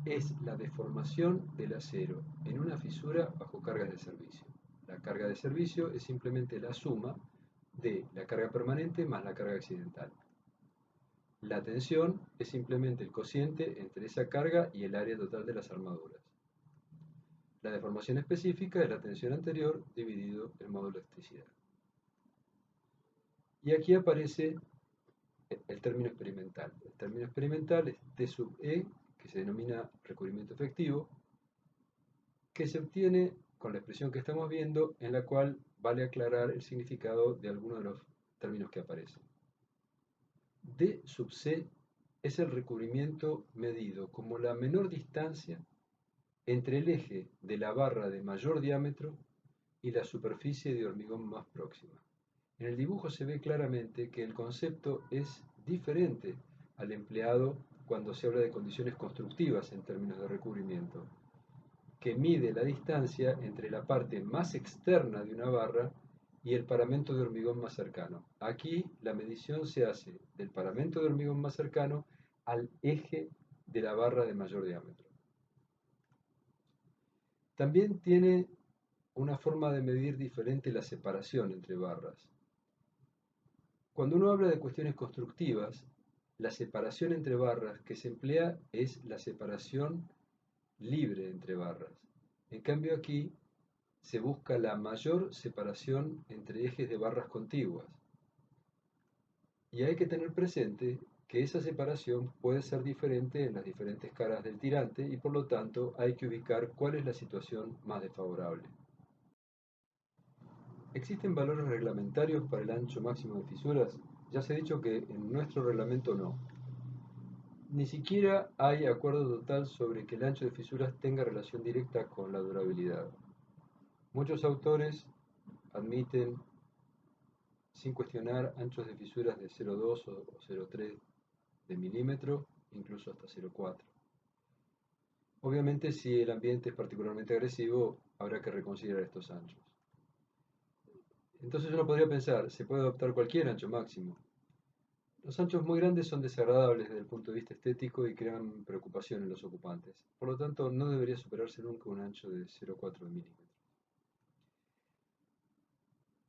Es la deformación del acero en una fisura bajo cargas de servicio. La carga de servicio es simplemente la suma de la carga permanente más la carga accidental. La tensión es simplemente el cociente entre esa carga y el área total de las armaduras. La deformación específica es la tensión anterior dividido el módulo de elasticidad. Y aquí aparece el término experimental. El término experimental es T sub E, que se denomina recubrimiento efectivo, que se obtiene con la expresión que estamos viendo, en la cual vale aclarar el significado de algunos de los términos que aparecen. D sub C es el recubrimiento medido como la menor distancia entre el eje de la barra de mayor diámetro y la superficie de hormigón más próxima. En el dibujo se ve claramente que el concepto es diferente al empleado cuando se habla de condiciones constructivas en términos de recubrimiento, que mide la distancia entre la parte más externa de una barra y el paramento de hormigón más cercano. Aquí la medición se hace del paramento de hormigón más cercano al eje de la barra de mayor diámetro. También tiene una forma de medir diferente la separación entre barras. Cuando uno habla de cuestiones constructivas, la separación entre barras que se emplea es la separación libre entre barras. En cambio aquí se busca la mayor separación entre ejes de barras contiguas. Y hay que tener presente que esa separación puede ser diferente en las diferentes caras del tirante y por lo tanto hay que ubicar cuál es la situación más desfavorable. ¿Existen valores reglamentarios para el ancho máximo de fisuras? Ya se ha dicho que en nuestro reglamento no. Ni siquiera hay acuerdo total sobre que el ancho de fisuras tenga relación directa con la durabilidad. Muchos autores admiten, sin cuestionar, anchos de fisuras de 0,2 o 0,3 de milímetro, incluso hasta 0,4. Obviamente, si el ambiente es particularmente agresivo, habrá que reconsiderar estos anchos. Entonces uno podría pensar, se puede adoptar cualquier ancho máximo. Los anchos muy grandes son desagradables desde el punto de vista estético y crean preocupación en los ocupantes. Por lo tanto, no debería superarse nunca un ancho de 0,4 milímetros.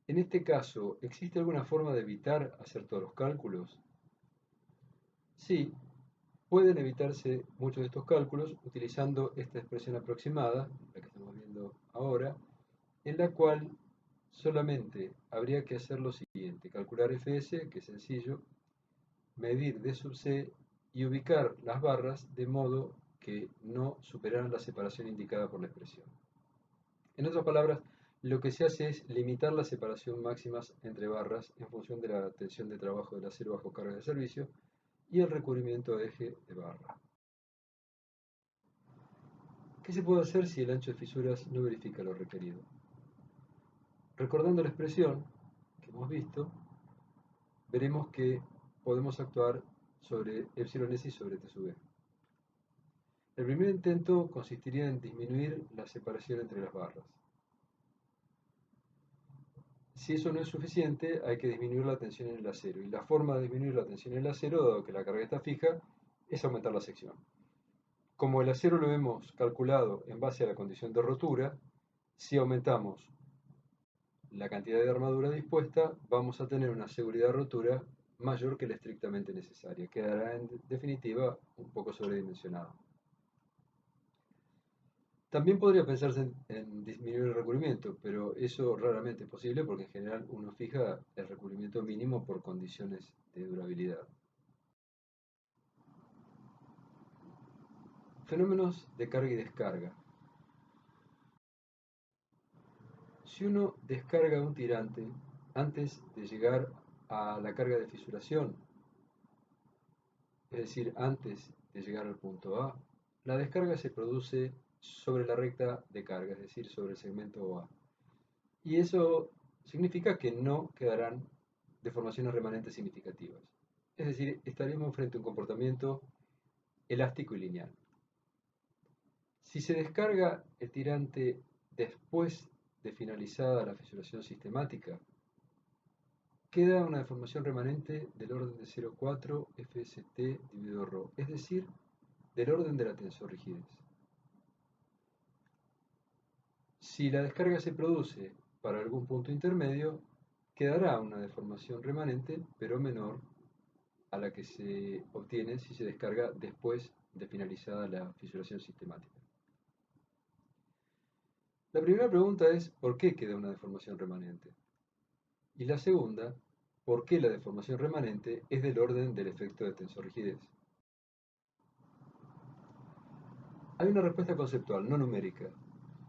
En este caso, ¿existe alguna forma de evitar hacer todos los cálculos? Sí, pueden evitarse muchos de estos cálculos utilizando esta expresión aproximada, la que estamos viendo ahora, en la cual solamente habría que hacer lo siguiente: calcular Fs, que es sencillo, medir D sub C y ubicar las barras de modo que no superaran la separación indicada por la expresión. En otras palabras, lo que se hace es limitar la separación máximas entre barras en función de la tensión de trabajo del acero bajo carga de servicio y el recubrimiento de eje de barra. ¿Qué se puede hacer si el ancho de fisuras no verifica lo requerido? Recordando la expresión que hemos visto, veremos que podemos actuar sobre epsilon s sobre t sub e. El primer intento consistiría en disminuir la separación entre las barras. Si eso no es suficiente, hay que disminuir la tensión en el acero. Y la forma de disminuir la tensión en el acero, dado que la carga está fija, es aumentar la sección. Como el acero lo hemos calculado en base a la condición de rotura, si aumentamos la cantidad de armadura dispuesta, vamos a tener una seguridad de rotura mayor que la estrictamente necesaria. Quedará en definitiva un poco sobredimensionado. También podría pensarse en disminuir el recubrimiento, pero eso raramente es posible porque en general uno fija el recubrimiento mínimo por condiciones de durabilidad. Fenómenos de carga y descarga. Si uno descarga un tirante antes de llegar a la carga de fisuración, es decir, antes de llegar al punto A, la descarga se produce sobre la recta de carga, es decir, sobre el segmento A. Y eso significa que no quedarán deformaciones remanentes significativas. Es decir, estaríamos frente a un comportamiento elástico y lineal. Si se descarga el tirante después de finalizada la fisuración sistemática, queda una deformación remanente del orden de 0,4 FST dividido ρ, es decir, del orden de la tensorrigidez. Si la descarga se produce para algún punto intermedio, quedará una deformación remanente, pero menor a la que se obtiene si se descarga después de finalizada la fisuración sistemática. La primera pregunta es, ¿por qué queda una deformación remanente? Y la segunda, ¿por qué la deformación remanente es del orden del efecto de tensorrigidez? Hay una respuesta conceptual, no numérica,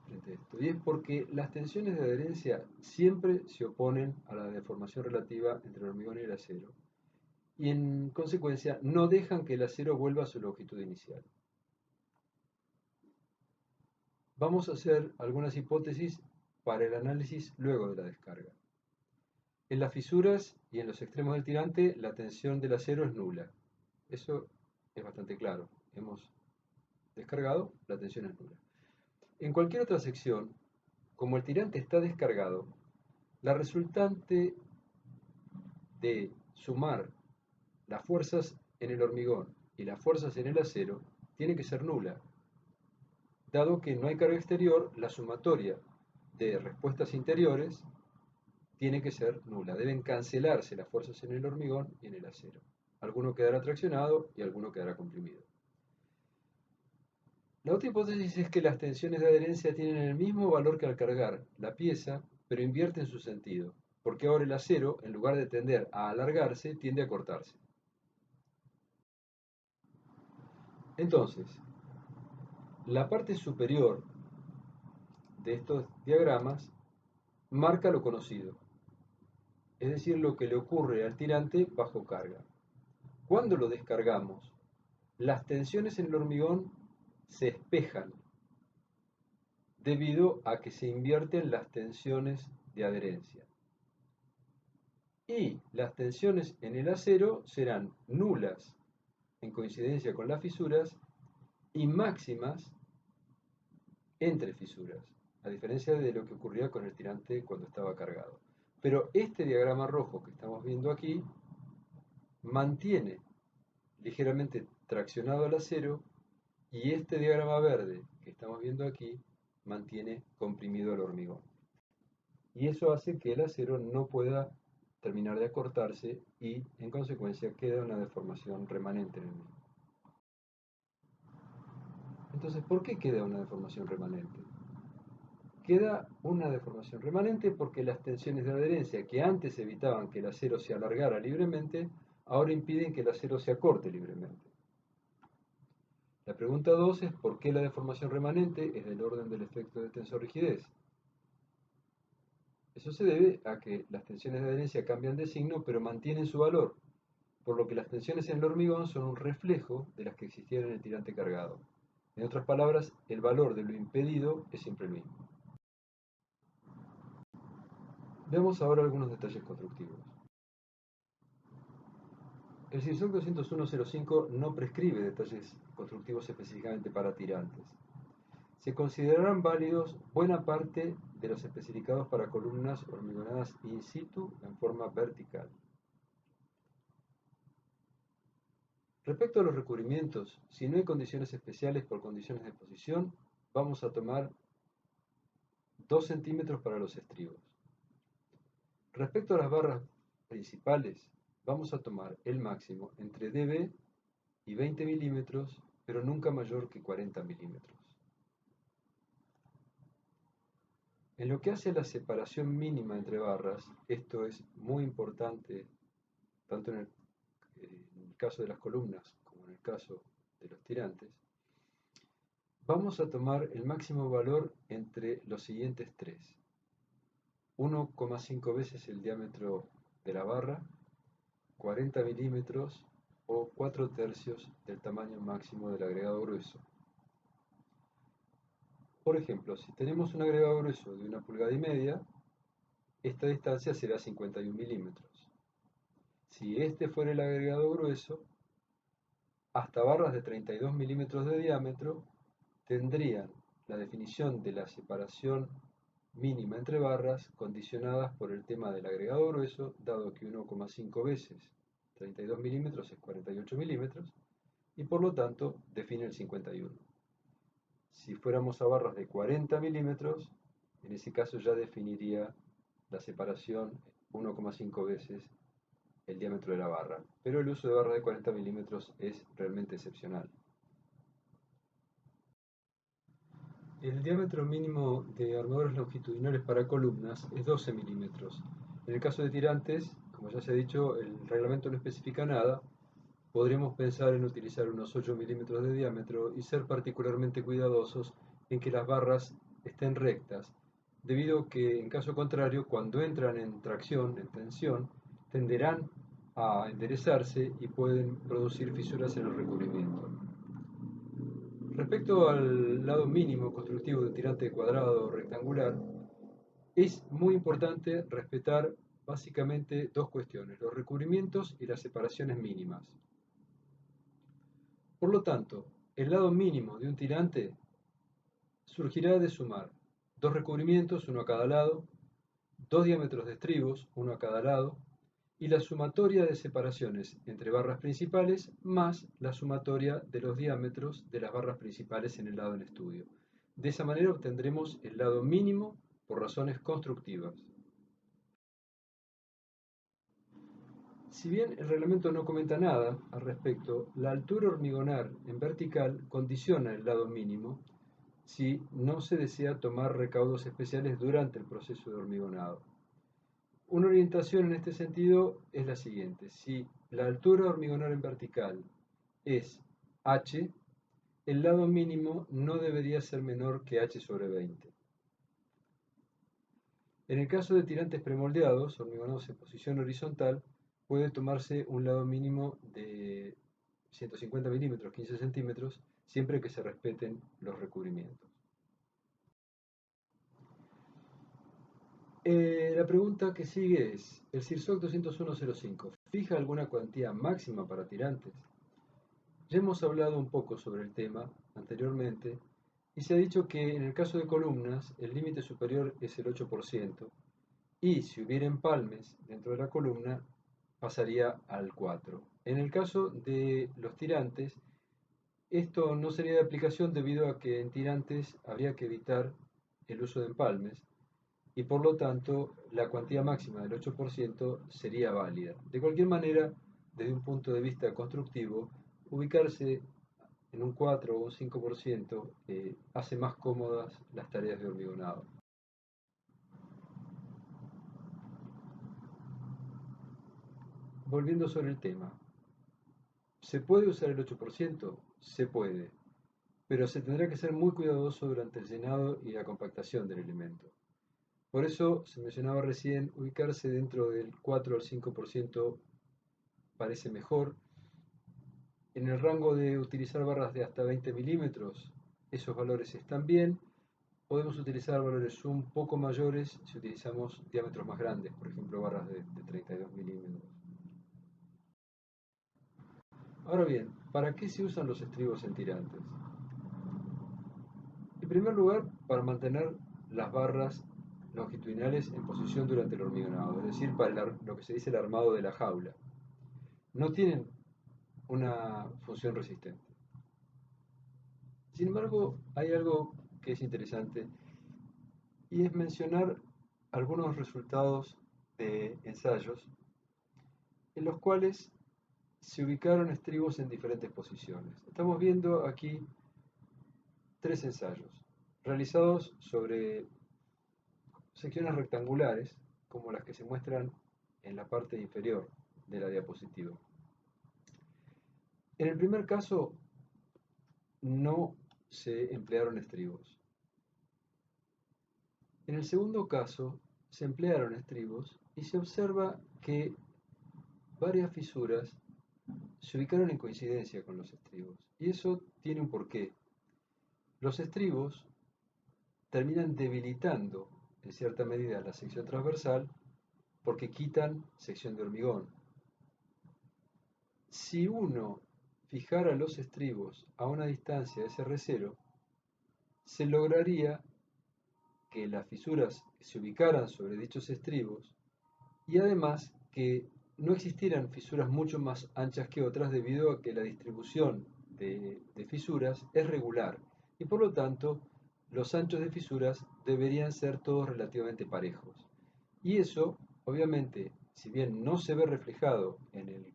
frente a esto, y es porque las tensiones de adherencia siempre se oponen a la deformación relativa entre el hormigón y el acero, y en consecuencia no dejan que el acero vuelva a su longitud inicial. Vamos a hacer algunas hipótesis para el análisis luego de la descarga. En las fisuras y en los extremos del tirante, la tensión del acero es nula. Eso es bastante claro. Hemos descargado, la tensión es nula. En cualquier otra sección, como el tirante está descargado, la resultante de sumar las fuerzas en el hormigón y las fuerzas en el acero tiene que ser nula. Dado que no hay carga exterior, la sumatoria de respuestas interiores tiene que ser nula. Deben cancelarse las fuerzas en el hormigón y en el acero. Alguno quedará traccionado y alguno quedará comprimido. La otra hipótesis es que las tensiones de adherencia tienen el mismo valor que al cargar la pieza, pero invierten su sentido, porque ahora el acero, en lugar de tender a alargarse, tiende a cortarse. Entonces, la parte superior de estos diagramas marca lo conocido, es decir, lo que le ocurre al tirante bajo carga. Cuando lo descargamos, las tensiones en el hormigón se espejan debido a que se invierten las tensiones de adherencia. Y las tensiones en el acero serán nulas en coincidencia con las fisuras y máximas entre fisuras, a diferencia de lo que ocurría con el tirante cuando estaba cargado. Pero este diagrama rojo que estamos viendo aquí mantiene ligeramente traccionado al acero y este diagrama verde que estamos viendo aquí mantiene comprimido el hormigón. Y eso hace que el acero no pueda terminar de acortarse y en consecuencia queda una deformación remanente en el mismo. Entonces, ¿por qué queda una deformación remanente? Queda una deformación remanente porque las tensiones de adherencia que antes evitaban que el acero se alargara libremente, ahora impiden que el acero se acorte libremente. La pregunta 2 es ¿por qué la deformación remanente es del orden del efecto de tensor-rigidez? Eso se debe a que las tensiones de adherencia cambian de signo pero mantienen su valor, por lo que las tensiones en el hormigón son un reflejo de las que existían en el tirante cargado. En otras palabras, el valor de lo impedido es siempre el mismo. Veamos ahora algunos detalles constructivos. El CIRSOC 20105 no prescribe detalles constructivos específicamente para tirantes. Se considerarán válidos buena parte de los especificados para columnas hormigonadas in situ en forma vertical. Respecto a los recubrimientos, si no hay condiciones especiales por condiciones de posición, vamos a tomar 2 centímetros para los estribos. Respecto a las barras principales, vamos a tomar el máximo entre dB y 20 milímetros, pero nunca mayor que 40 milímetros. En lo que hace a la separación mínima entre barras, esto es muy importante, tanto en el caso de las columnas como en el caso de los tirantes, vamos a tomar el máximo valor entre los siguientes tres. 1,5 veces el diámetro de la barra, 40 milímetros o 4/3 del tamaño máximo del agregado grueso. Por ejemplo, si tenemos un agregado grueso de 1,5 pulgadas, esta distancia será 51 milímetros. Si este fuera el agregado grueso, hasta barras de 32 milímetros de diámetro tendrían la definición de la separación mínima entre barras condicionadas por el tema del agregado grueso, dado que 1,5 veces 32 milímetros es 48 milímetros, y por lo tanto define el 51. Si fuéramos a barras de 40 milímetros, en ese caso ya definiría la separación 1,5 veces el diámetro de la barra, pero el uso de barras de 40 milímetros es realmente excepcional. El diámetro mínimo de armaduras longitudinales para columnas es 12 milímetros. En el caso de tirantes, como ya se ha dicho, el reglamento no especifica nada. Podríamos pensar en utilizar unos 8 milímetros de diámetro y ser particularmente cuidadosos en que las barras estén rectas, debido a que en caso contrario, cuando entran en tracción, en tensión, tenderán a enderezarse y pueden producir fisuras en el recubrimiento. Respecto al lado mínimo constructivo de un tirante cuadrado o rectangular, es muy importante respetar básicamente dos cuestiones, los recubrimientos y las separaciones mínimas. Por lo tanto, el lado mínimo de un tirante surgirá de sumar dos recubrimientos, uno a cada lado, dos diámetros de estribos, uno a cada lado, y la sumatoria de separaciones entre barras principales más la sumatoria de los diámetros de las barras principales en el lado en estudio. De esa manera obtendremos el lado mínimo por razones constructivas. Si bien el reglamento no comenta nada al respecto, la altura hormigonar en vertical condiciona el lado mínimo si no se desea tomar recaudos especiales durante el proceso de hormigonado. Una orientación en este sentido es la siguiente: si la altura hormigonar en vertical es h, el lado mínimo no debería ser menor que h sobre 20. En el caso de tirantes premoldeados, hormigonados en posición horizontal, puede tomarse un lado mínimo de 150 milímetros, 15 centímetros, siempre que se respeten los recubrimientos. La pregunta que sigue es, ¿el CIRSOC 20105 fija alguna cuantía máxima para tirantes? Ya hemos hablado un poco sobre el tema anteriormente y se ha dicho que en el caso de columnas el límite superior es el 8% y si hubiera empalmes dentro de la columna pasaría al 4%. En el caso de los tirantes, esto no sería de aplicación debido a que en tirantes habría que evitar el uso de empalmes y por lo tanto la cuantía máxima del 8% sería válida. De cualquier manera, desde un punto de vista constructivo, ubicarse en un 4 o un 5% hace más cómodas las tareas de hormigonado. Volviendo sobre el tema, ¿se puede usar el 8%? Se puede. pero se tendrá que ser muy cuidadoso durante el llenado y la compactación del elemento. Por eso, se mencionaba recién, ubicarse dentro del 4 al 5% parece mejor. En el rango de utilizar barras de hasta 20 milímetros, esos valores están bien. Podemos utilizar valores un poco mayores si utilizamos diámetros más grandes, por ejemplo barras de 32 milímetros. Ahora bien, ¿para qué se usan los estribos en tirantes? En primer lugar, para mantener las barras longitudinales en posición durante el hormigonado, es decir, para lo que se dice el armado de la jaula. No tienen una función resistente. Sin embargo, hay algo que es interesante y es mencionar algunos resultados de ensayos en los cuales se ubicaron estribos en diferentes posiciones. Estamos viendo aquí tres ensayos realizados sobre secciones rectangulares, como las que se muestran en la parte inferior de la diapositiva. En el primer caso, no se emplearon estribos. En el segundo caso, se emplearon estribos y se observa que varias fisuras se ubicaron en coincidencia con los estribos. Y eso tiene un porqué. Los estribos terminan debilitando en cierta medida la sección transversal porque quitan sección de hormigón. Si uno fijara los estribos a una distancia de SR0, se lograría que las fisuras se ubicaran sobre dichos estribos y además que no existieran fisuras mucho más anchas que otras debido a que la distribución de fisuras es regular y por lo tanto los anchos de fisuras deberían ser todos relativamente parejos. Y eso, obviamente, si bien no se ve reflejado en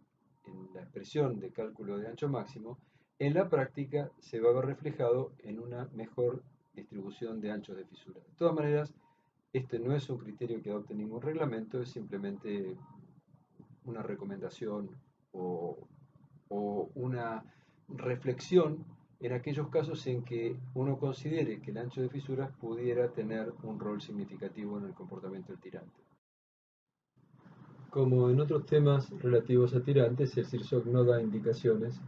la expresión de cálculo de ancho máximo, en la práctica se va a ver reflejado en una mejor distribución de anchos de fisuras. De todas maneras, este no es un criterio que adopte ningún reglamento, es simplemente una recomendación o, o una reflexión en aquellos casos en que uno considere que el ancho de fisuras pudiera tener un rol significativo en el comportamiento del tirante. Como en otros temas relativos a tirantes, el CIRSOC no da indicaciones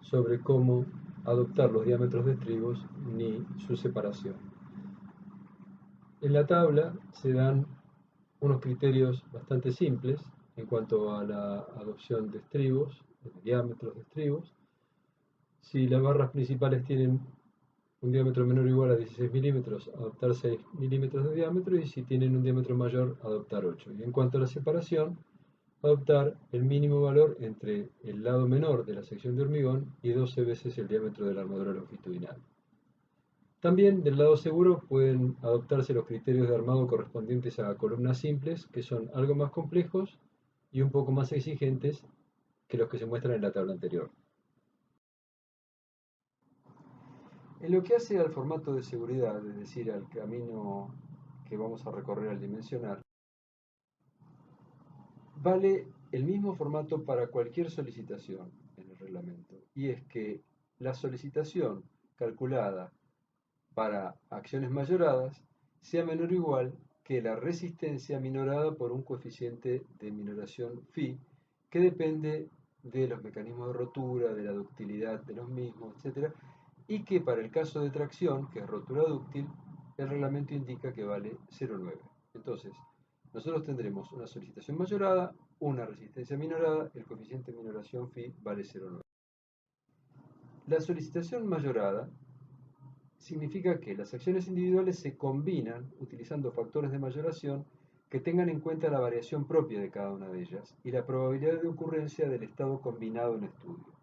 sobre cómo adoptar los diámetros de estribos ni su separación. En la tabla se dan unos criterios bastante simples en cuanto a la adopción de estribos, de diámetros de estribos. Si las barras principales tienen un diámetro menor o igual a 16 milímetros, adoptar 6 milímetros de diámetro, y si tienen un diámetro mayor, adoptar 8. Y en cuanto a la separación, adoptar el mínimo valor entre el lado menor de la sección de hormigón y 12 veces el diámetro de la armadura longitudinal. También del lado seguro pueden adoptarse los criterios de armado correspondientes a columnas simples, que son algo más complejos y un poco más exigentes que los que se muestran en la tabla anterior. En lo que hace al formato de seguridad, es decir, al camino que vamos a recorrer al dimensionar, vale el mismo formato para cualquier solicitación en el reglamento, y es que la solicitación calculada para acciones mayoradas sea menor o igual que la resistencia minorada por un coeficiente de minoración phi que depende de los mecanismos de rotura, de la ductilidad de los mismos, etc. Y que para el caso de tracción, que es rotura dúctil, el reglamento indica que vale 0,9. Entonces, nosotros tendremos una solicitación mayorada, una resistencia minorada, el coeficiente de minoración phi vale 0,9. La solicitación mayorada significa que las acciones individuales se combinan utilizando factores de mayoración que tengan en cuenta la variación propia de cada una de ellas y la probabilidad de ocurrencia del estado combinado en estudio.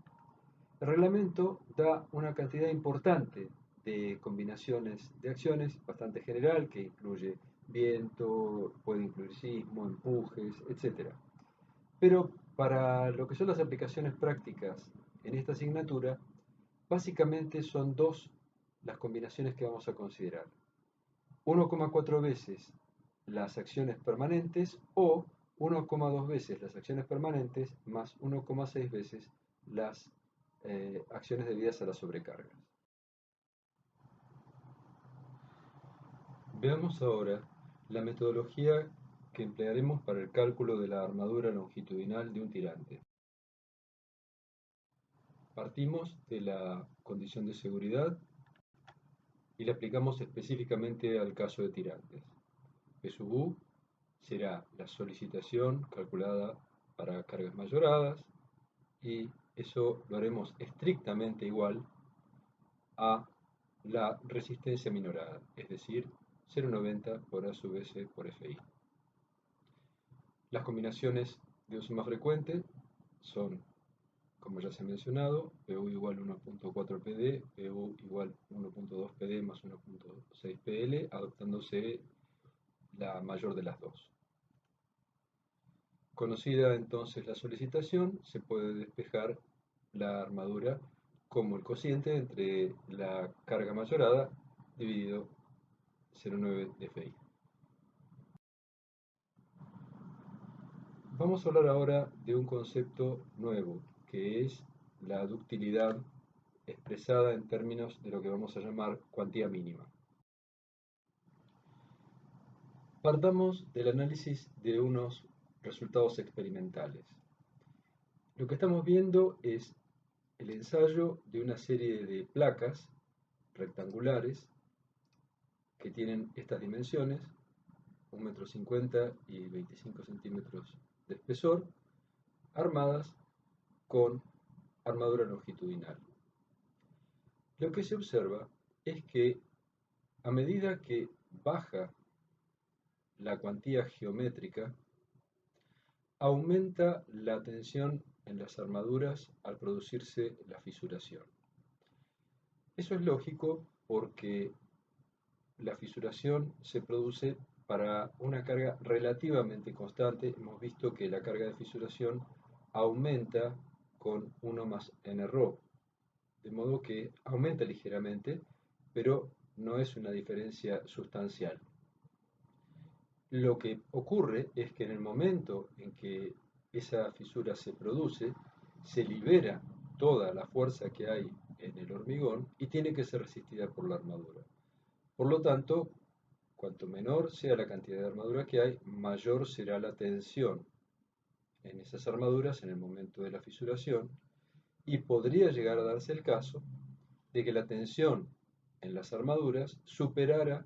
El reglamento da una cantidad importante de combinaciones de acciones, bastante general, que incluye viento, puede incluir sismo, empujes, etc. Pero para lo que son las aplicaciones prácticas en esta asignatura, básicamente son dos las combinaciones que vamos a considerar. 1,4 veces las acciones permanentes o 1,2 veces las acciones permanentes más 1,6 veces las acciones debidas a las sobrecargas. Veamos ahora la metodología que emplearemos para el cálculo de la armadura longitudinal de un tirante. Partimos de la condición de seguridad y la aplicamos específicamente al caso de tirantes. P sub U será la solicitación calculada para cargas mayoradas y eso lo haremos estrictamente igual a la resistencia minorada, es decir, 0,90 por A sub S por Fi. Las combinaciones de uso más frecuente son, como ya se ha mencionado, PU igual 1.4 PD, PU igual 1.2 PD más 1.6 PL, adoptándose la mayor de las dos. Conocida entonces la solicitación, se puede despejar la armadura como el cociente entre la carga mayorada dividido 0,9 de Fi. Vamos a hablar ahora de un concepto nuevo, que es la ductilidad expresada en términos de lo que vamos a llamar cuantía mínima. Partamos del análisis de unos resultados experimentales. Lo que estamos viendo es el ensayo de una serie de placas rectangulares que tienen estas dimensiones, 1,50 m y 25 centímetros de espesor, armadas con armadura longitudinal. Lo que se observa es que a medida que baja la cuantía geométrica, aumenta la tensión en las armaduras al producirse la fisuración. Eso es lógico porque la fisuración se produce para una carga relativamente constante. Hemos visto que la carga de fisuración aumenta con 1 más nρ, de modo que aumenta ligeramente, pero no es una diferencia sustancial. Lo que ocurre es que en el momento en que esa fisura se produce, se libera toda la fuerza que hay en el hormigón y tiene que ser resistida por la armadura. Por lo tanto, cuanto menor sea la cantidad de armadura que hay, mayor será la tensión en esas armaduras en el momento de la fisuración, y podría llegar a darse el caso de que la tensión en las armaduras superara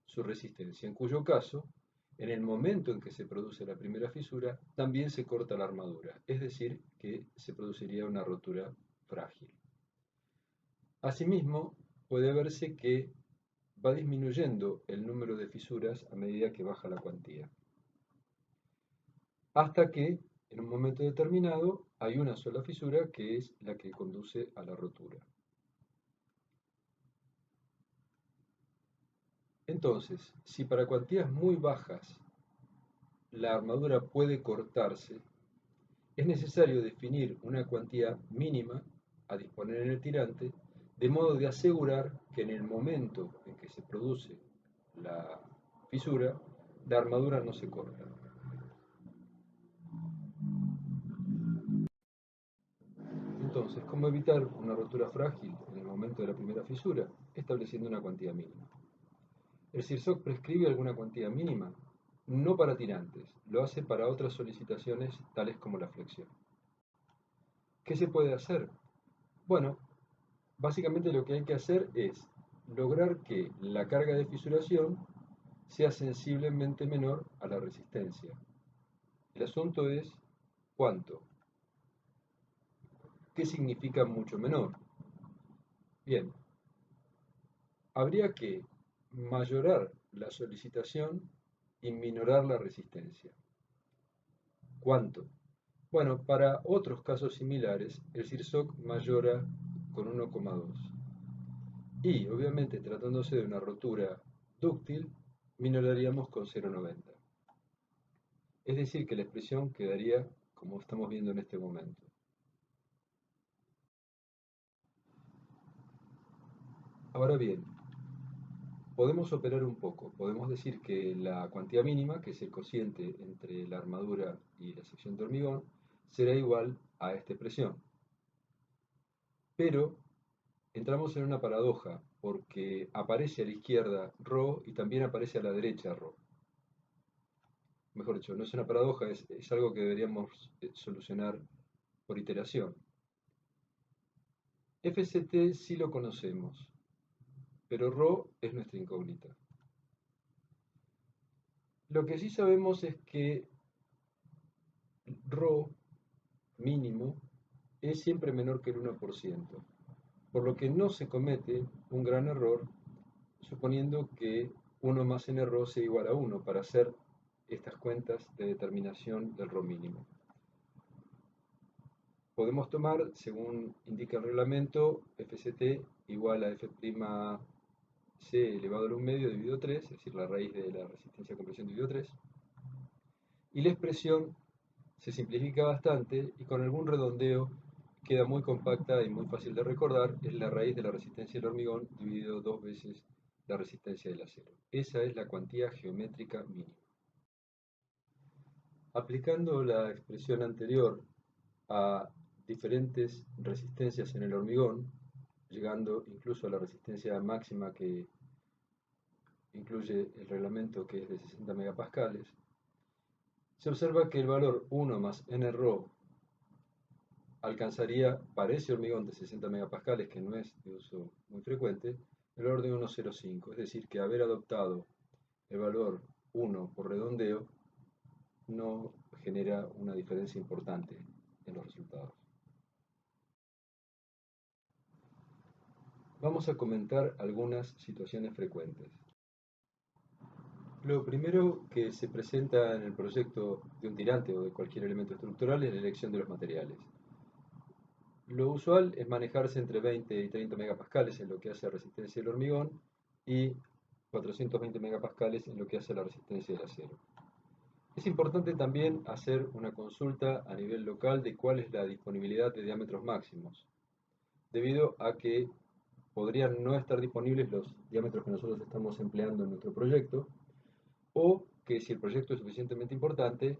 su resistencia, en cuyo caso, en el momento en que se produce la primera fisura, también se corta la armadura, es decir, que se produciría una rotura frágil. Asimismo, puede verse que va disminuyendo el número de fisuras a medida que baja la cuantía, hasta que en un momento determinado hay una sola fisura que es la que conduce a la rotura. Entonces, si para cuantías muy bajas la armadura puede cortarse, es necesario definir una cuantía mínima a disponer en el tirante, de modo de asegurar que en el momento en que se produce la fisura, la armadura no se corta. Entonces, ¿cómo evitar una rotura frágil en el momento de la primera fisura? Estableciendo una cuantía mínima. ¿El CIRSOC prescribe alguna cuantía mínima? No para tirantes, lo hace para otras solicitaciones tales como la flexión. ¿Qué se puede hacer? Bueno, básicamente lo que hay que hacer es lograr que la carga de fisuración sea sensiblemente menor a la resistencia. El asunto es ¿cuánto? ¿Qué significa mucho menor? Bien, habría que mayorar la solicitación y minorar la resistencia. ¿Cuánto? Bueno, para otros casos similares, el CIRSOC mayora con 1,2. Y, obviamente, tratándose de una rotura dúctil, minoraríamos con 0,90. Es decir, que la expresión quedaría como estamos viendo en este momento. Ahora bien, podemos operar un poco. Podemos decir que la cuantía mínima, que es el cociente entre la armadura y la sección de hormigón, será igual a esta expresión. Pero entramos en una paradoja, porque aparece a la izquierda ρ y también aparece a la derecha ρ. Mejor dicho, no es una paradoja, es algo que deberíamos solucionar por iteración. FCT sí lo conocemos, pero ρ es nuestra incógnita. Lo que sí sabemos es que ρ mínimo es siempre menor que el 1%, por lo que no se comete un gran error suponiendo que 1 más n ρ sea igual a 1 para hacer estas cuentas de determinación del ρ mínimo. Podemos tomar, según indica el reglamento, FCT igual a F'C elevado al 1 medio dividido 3, es decir, la raíz de la resistencia a compresión dividido 3, y la expresión se simplifica bastante y con algún redondeo queda muy compacta y muy fácil de recordar, es la raíz de la resistencia del hormigón dividido 2 veces la resistencia del acero. Esa es la cuantía geométrica mínima. Aplicando la expresión anterior a diferentes resistencias en el hormigón, llegando incluso a la resistencia máxima que incluye el reglamento, que es de 60 megapascales, se observa que el valor 1 más n ρ alcanzaría, para ese hormigón de 60 megapascales, que no es de uso muy frecuente, el valor de 1,05. Es decir, que haber adoptado el valor 1 por redondeo no genera una diferencia importante en los resultados. Vamos a comentar algunas situaciones frecuentes. Lo primero que se presenta en el proyecto de un tirante o de cualquier elemento estructural es la elección de los materiales. Lo usual es manejarse entre 20 y 30 megapascales en lo que hace a resistencia del hormigón y 420 megapascales en lo que hace a la resistencia del acero. Es importante también hacer una consulta a nivel local de cuál es la disponibilidad de diámetros máximos, debido a que podrían no estar disponibles los diámetros que nosotros estamos empleando en nuestro proyecto, o que si el proyecto es suficientemente importante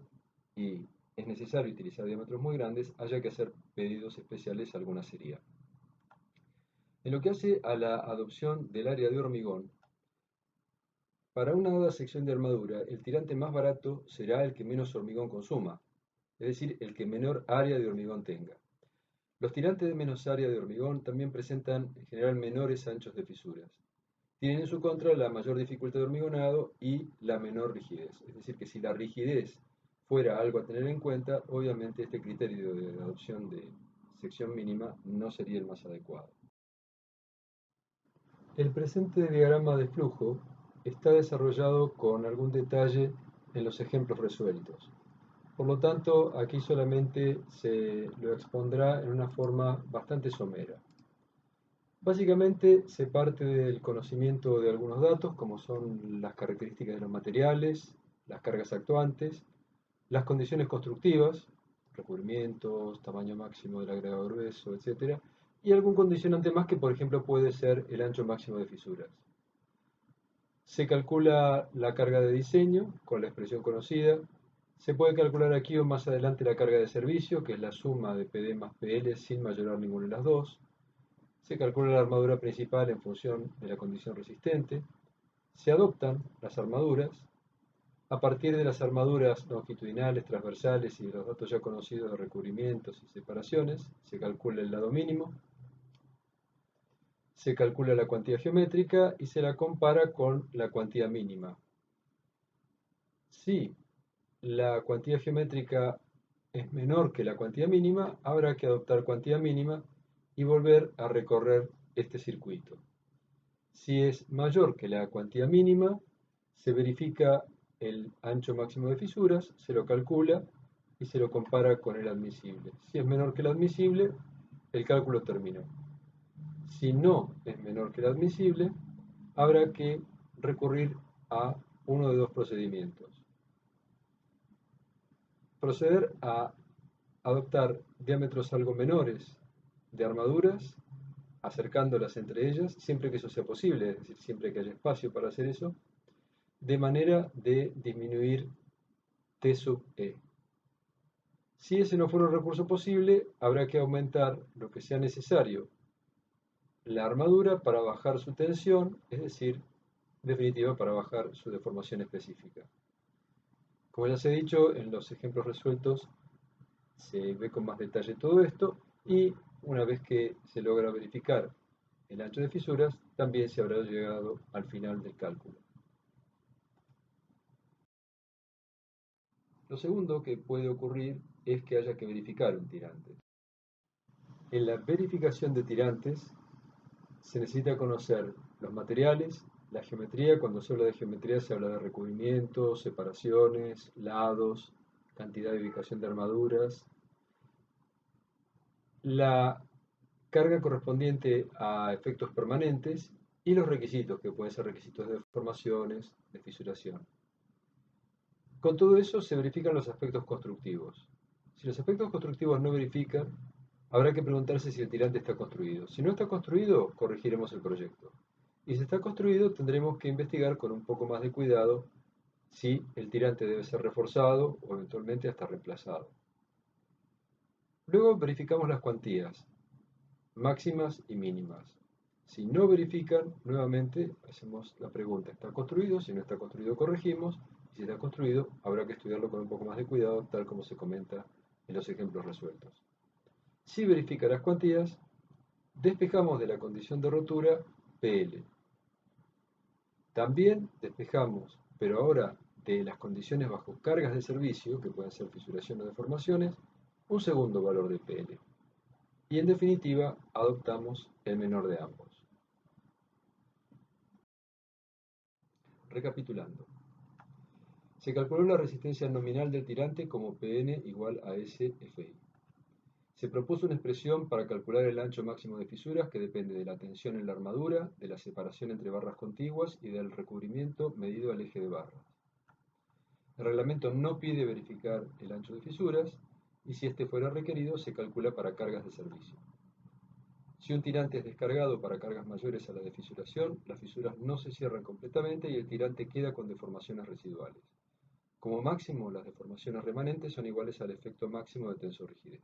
y es necesario utilizar diámetros muy grandes, haya que hacer pedidos especiales a alguna acería. En lo que hace a la adopción del área de hormigón, para una dada sección de armadura, el tirante más barato será el que menos hormigón consuma, es decir, el que menor área de hormigón tenga. Los tirantes de menos área de hormigón también presentan en general menores anchos de fisuras. Tienen en su contra la mayor dificultad de hormigonado y la menor rigidez. Es decir, que si la rigidez fuera algo a tener en cuenta, obviamente este criterio de adopción de sección mínima no sería el más adecuado. El presente diagrama de flujo está desarrollado con algún detalle en los ejemplos resueltos. Por lo tanto, aquí solamente se lo expondrá en una forma bastante somera. Básicamente se parte del conocimiento de algunos datos, como son las características de los materiales, las cargas actuantes, las condiciones constructivas, recubrimientos, tamaño máximo del agregado grueso, etc. Y algún condicionante más que, por ejemplo, puede ser el ancho máximo de fisuras. Se calcula la carga de diseño con la expresión conocida. Se puede calcular aquí o más adelante la carga de servicio, que es la suma de PD más PL sin mayorar ninguna de las dos. Se calcula la armadura principal en función de la condición resistente. Se adoptan las armaduras. A partir de las armaduras longitudinales, transversales y de los datos ya conocidos de recubrimientos y separaciones, se calcula el lado mínimo. Se calcula la cuantía geométrica y se la compara con la cuantía mínima. Si la cuantía geométrica es menor que la cuantía mínima, habrá que adoptar cuantía mínima y volver a recorrer este circuito. Si es mayor que la cuantía mínima, se verifica el ancho máximo de fisuras, se lo calcula y se lo compara con el admisible. Si es menor que el admisible, el cálculo terminó. Si no es menor que el admisible, habrá que recurrir a uno de dos procedimientos. Proceder a adoptar diámetros algo menores de armaduras, acercándolas entre ellas, siempre que eso sea posible, es decir, siempre que haya espacio para hacer eso, de manera de disminuir T sub E. Si ese no fuera un recurso posible, habrá que aumentar lo que sea necesario la armadura para bajar su tensión, es decir, en definitiva para bajar su deformación específica. Como ya se ha dicho, en los ejemplos resueltos se ve con más detalle todo esto y una vez que se logra verificar el ancho de fisuras, también se habrá llegado al final del cálculo. Lo segundo que puede ocurrir es que haya que verificar un tirante. En la verificación de tirantes se necesita conocer los materiales, la geometría. Cuando se habla de geometría se habla de recubrimientos, separaciones, lados, cantidad de ubicación de armaduras, la carga correspondiente a efectos permanentes y los requisitos, que pueden ser requisitos de deformaciones, de fisuración. Con todo eso se verifican los aspectos constructivos. Si los aspectos constructivos no verifican, habrá que preguntarse si el tirante está construido. Si no está construido, corregiremos el proyecto. Y si está construido, tendremos que investigar con un poco más de cuidado si el tirante debe ser reforzado o eventualmente hasta reemplazado. Luego verificamos las cuantías, máximas y mínimas. Si no verifican, nuevamente hacemos la pregunta, ¿está construido? Si no está construido, corregimos. Y si está construido, habrá que estudiarlo con un poco más de cuidado, tal como se comenta en los ejemplos resueltos. Si verifica las cuantías, despejamos de la condición de rotura PL. También despejamos, pero ahora de las condiciones bajo cargas de servicio, que pueden ser fisuración o deformaciones, un segundo valor de PL. Y en definitiva, adoptamos el menor de ambos. Recapitulando. Se calculó la resistencia nominal del tirante como Pn igual a SFI. Se propuso una expresión para calcular el ancho máximo de fisuras que depende de la tensión en la armadura, de la separación entre barras contiguas y del recubrimiento medido al eje de barras. El reglamento no pide verificar el ancho de fisuras y si este fuera requerido se calcula para cargas de servicio. Si un tirante es descargado para cargas mayores a la de fisuración, las fisuras no se cierran completamente y el tirante queda con deformaciones residuales. Como máximo, las deformaciones remanentes son iguales al efecto máximo de tensorrigidez.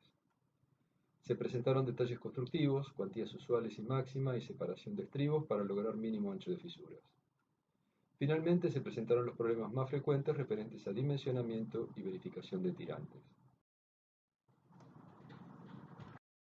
Se presentaron detalles constructivos, cuantías usuales y máxima y separación de estribos para lograr mínimo ancho de fisuras. Finalmente se presentaron los problemas más frecuentes referentes a dimensionamiento y verificación de tirantes.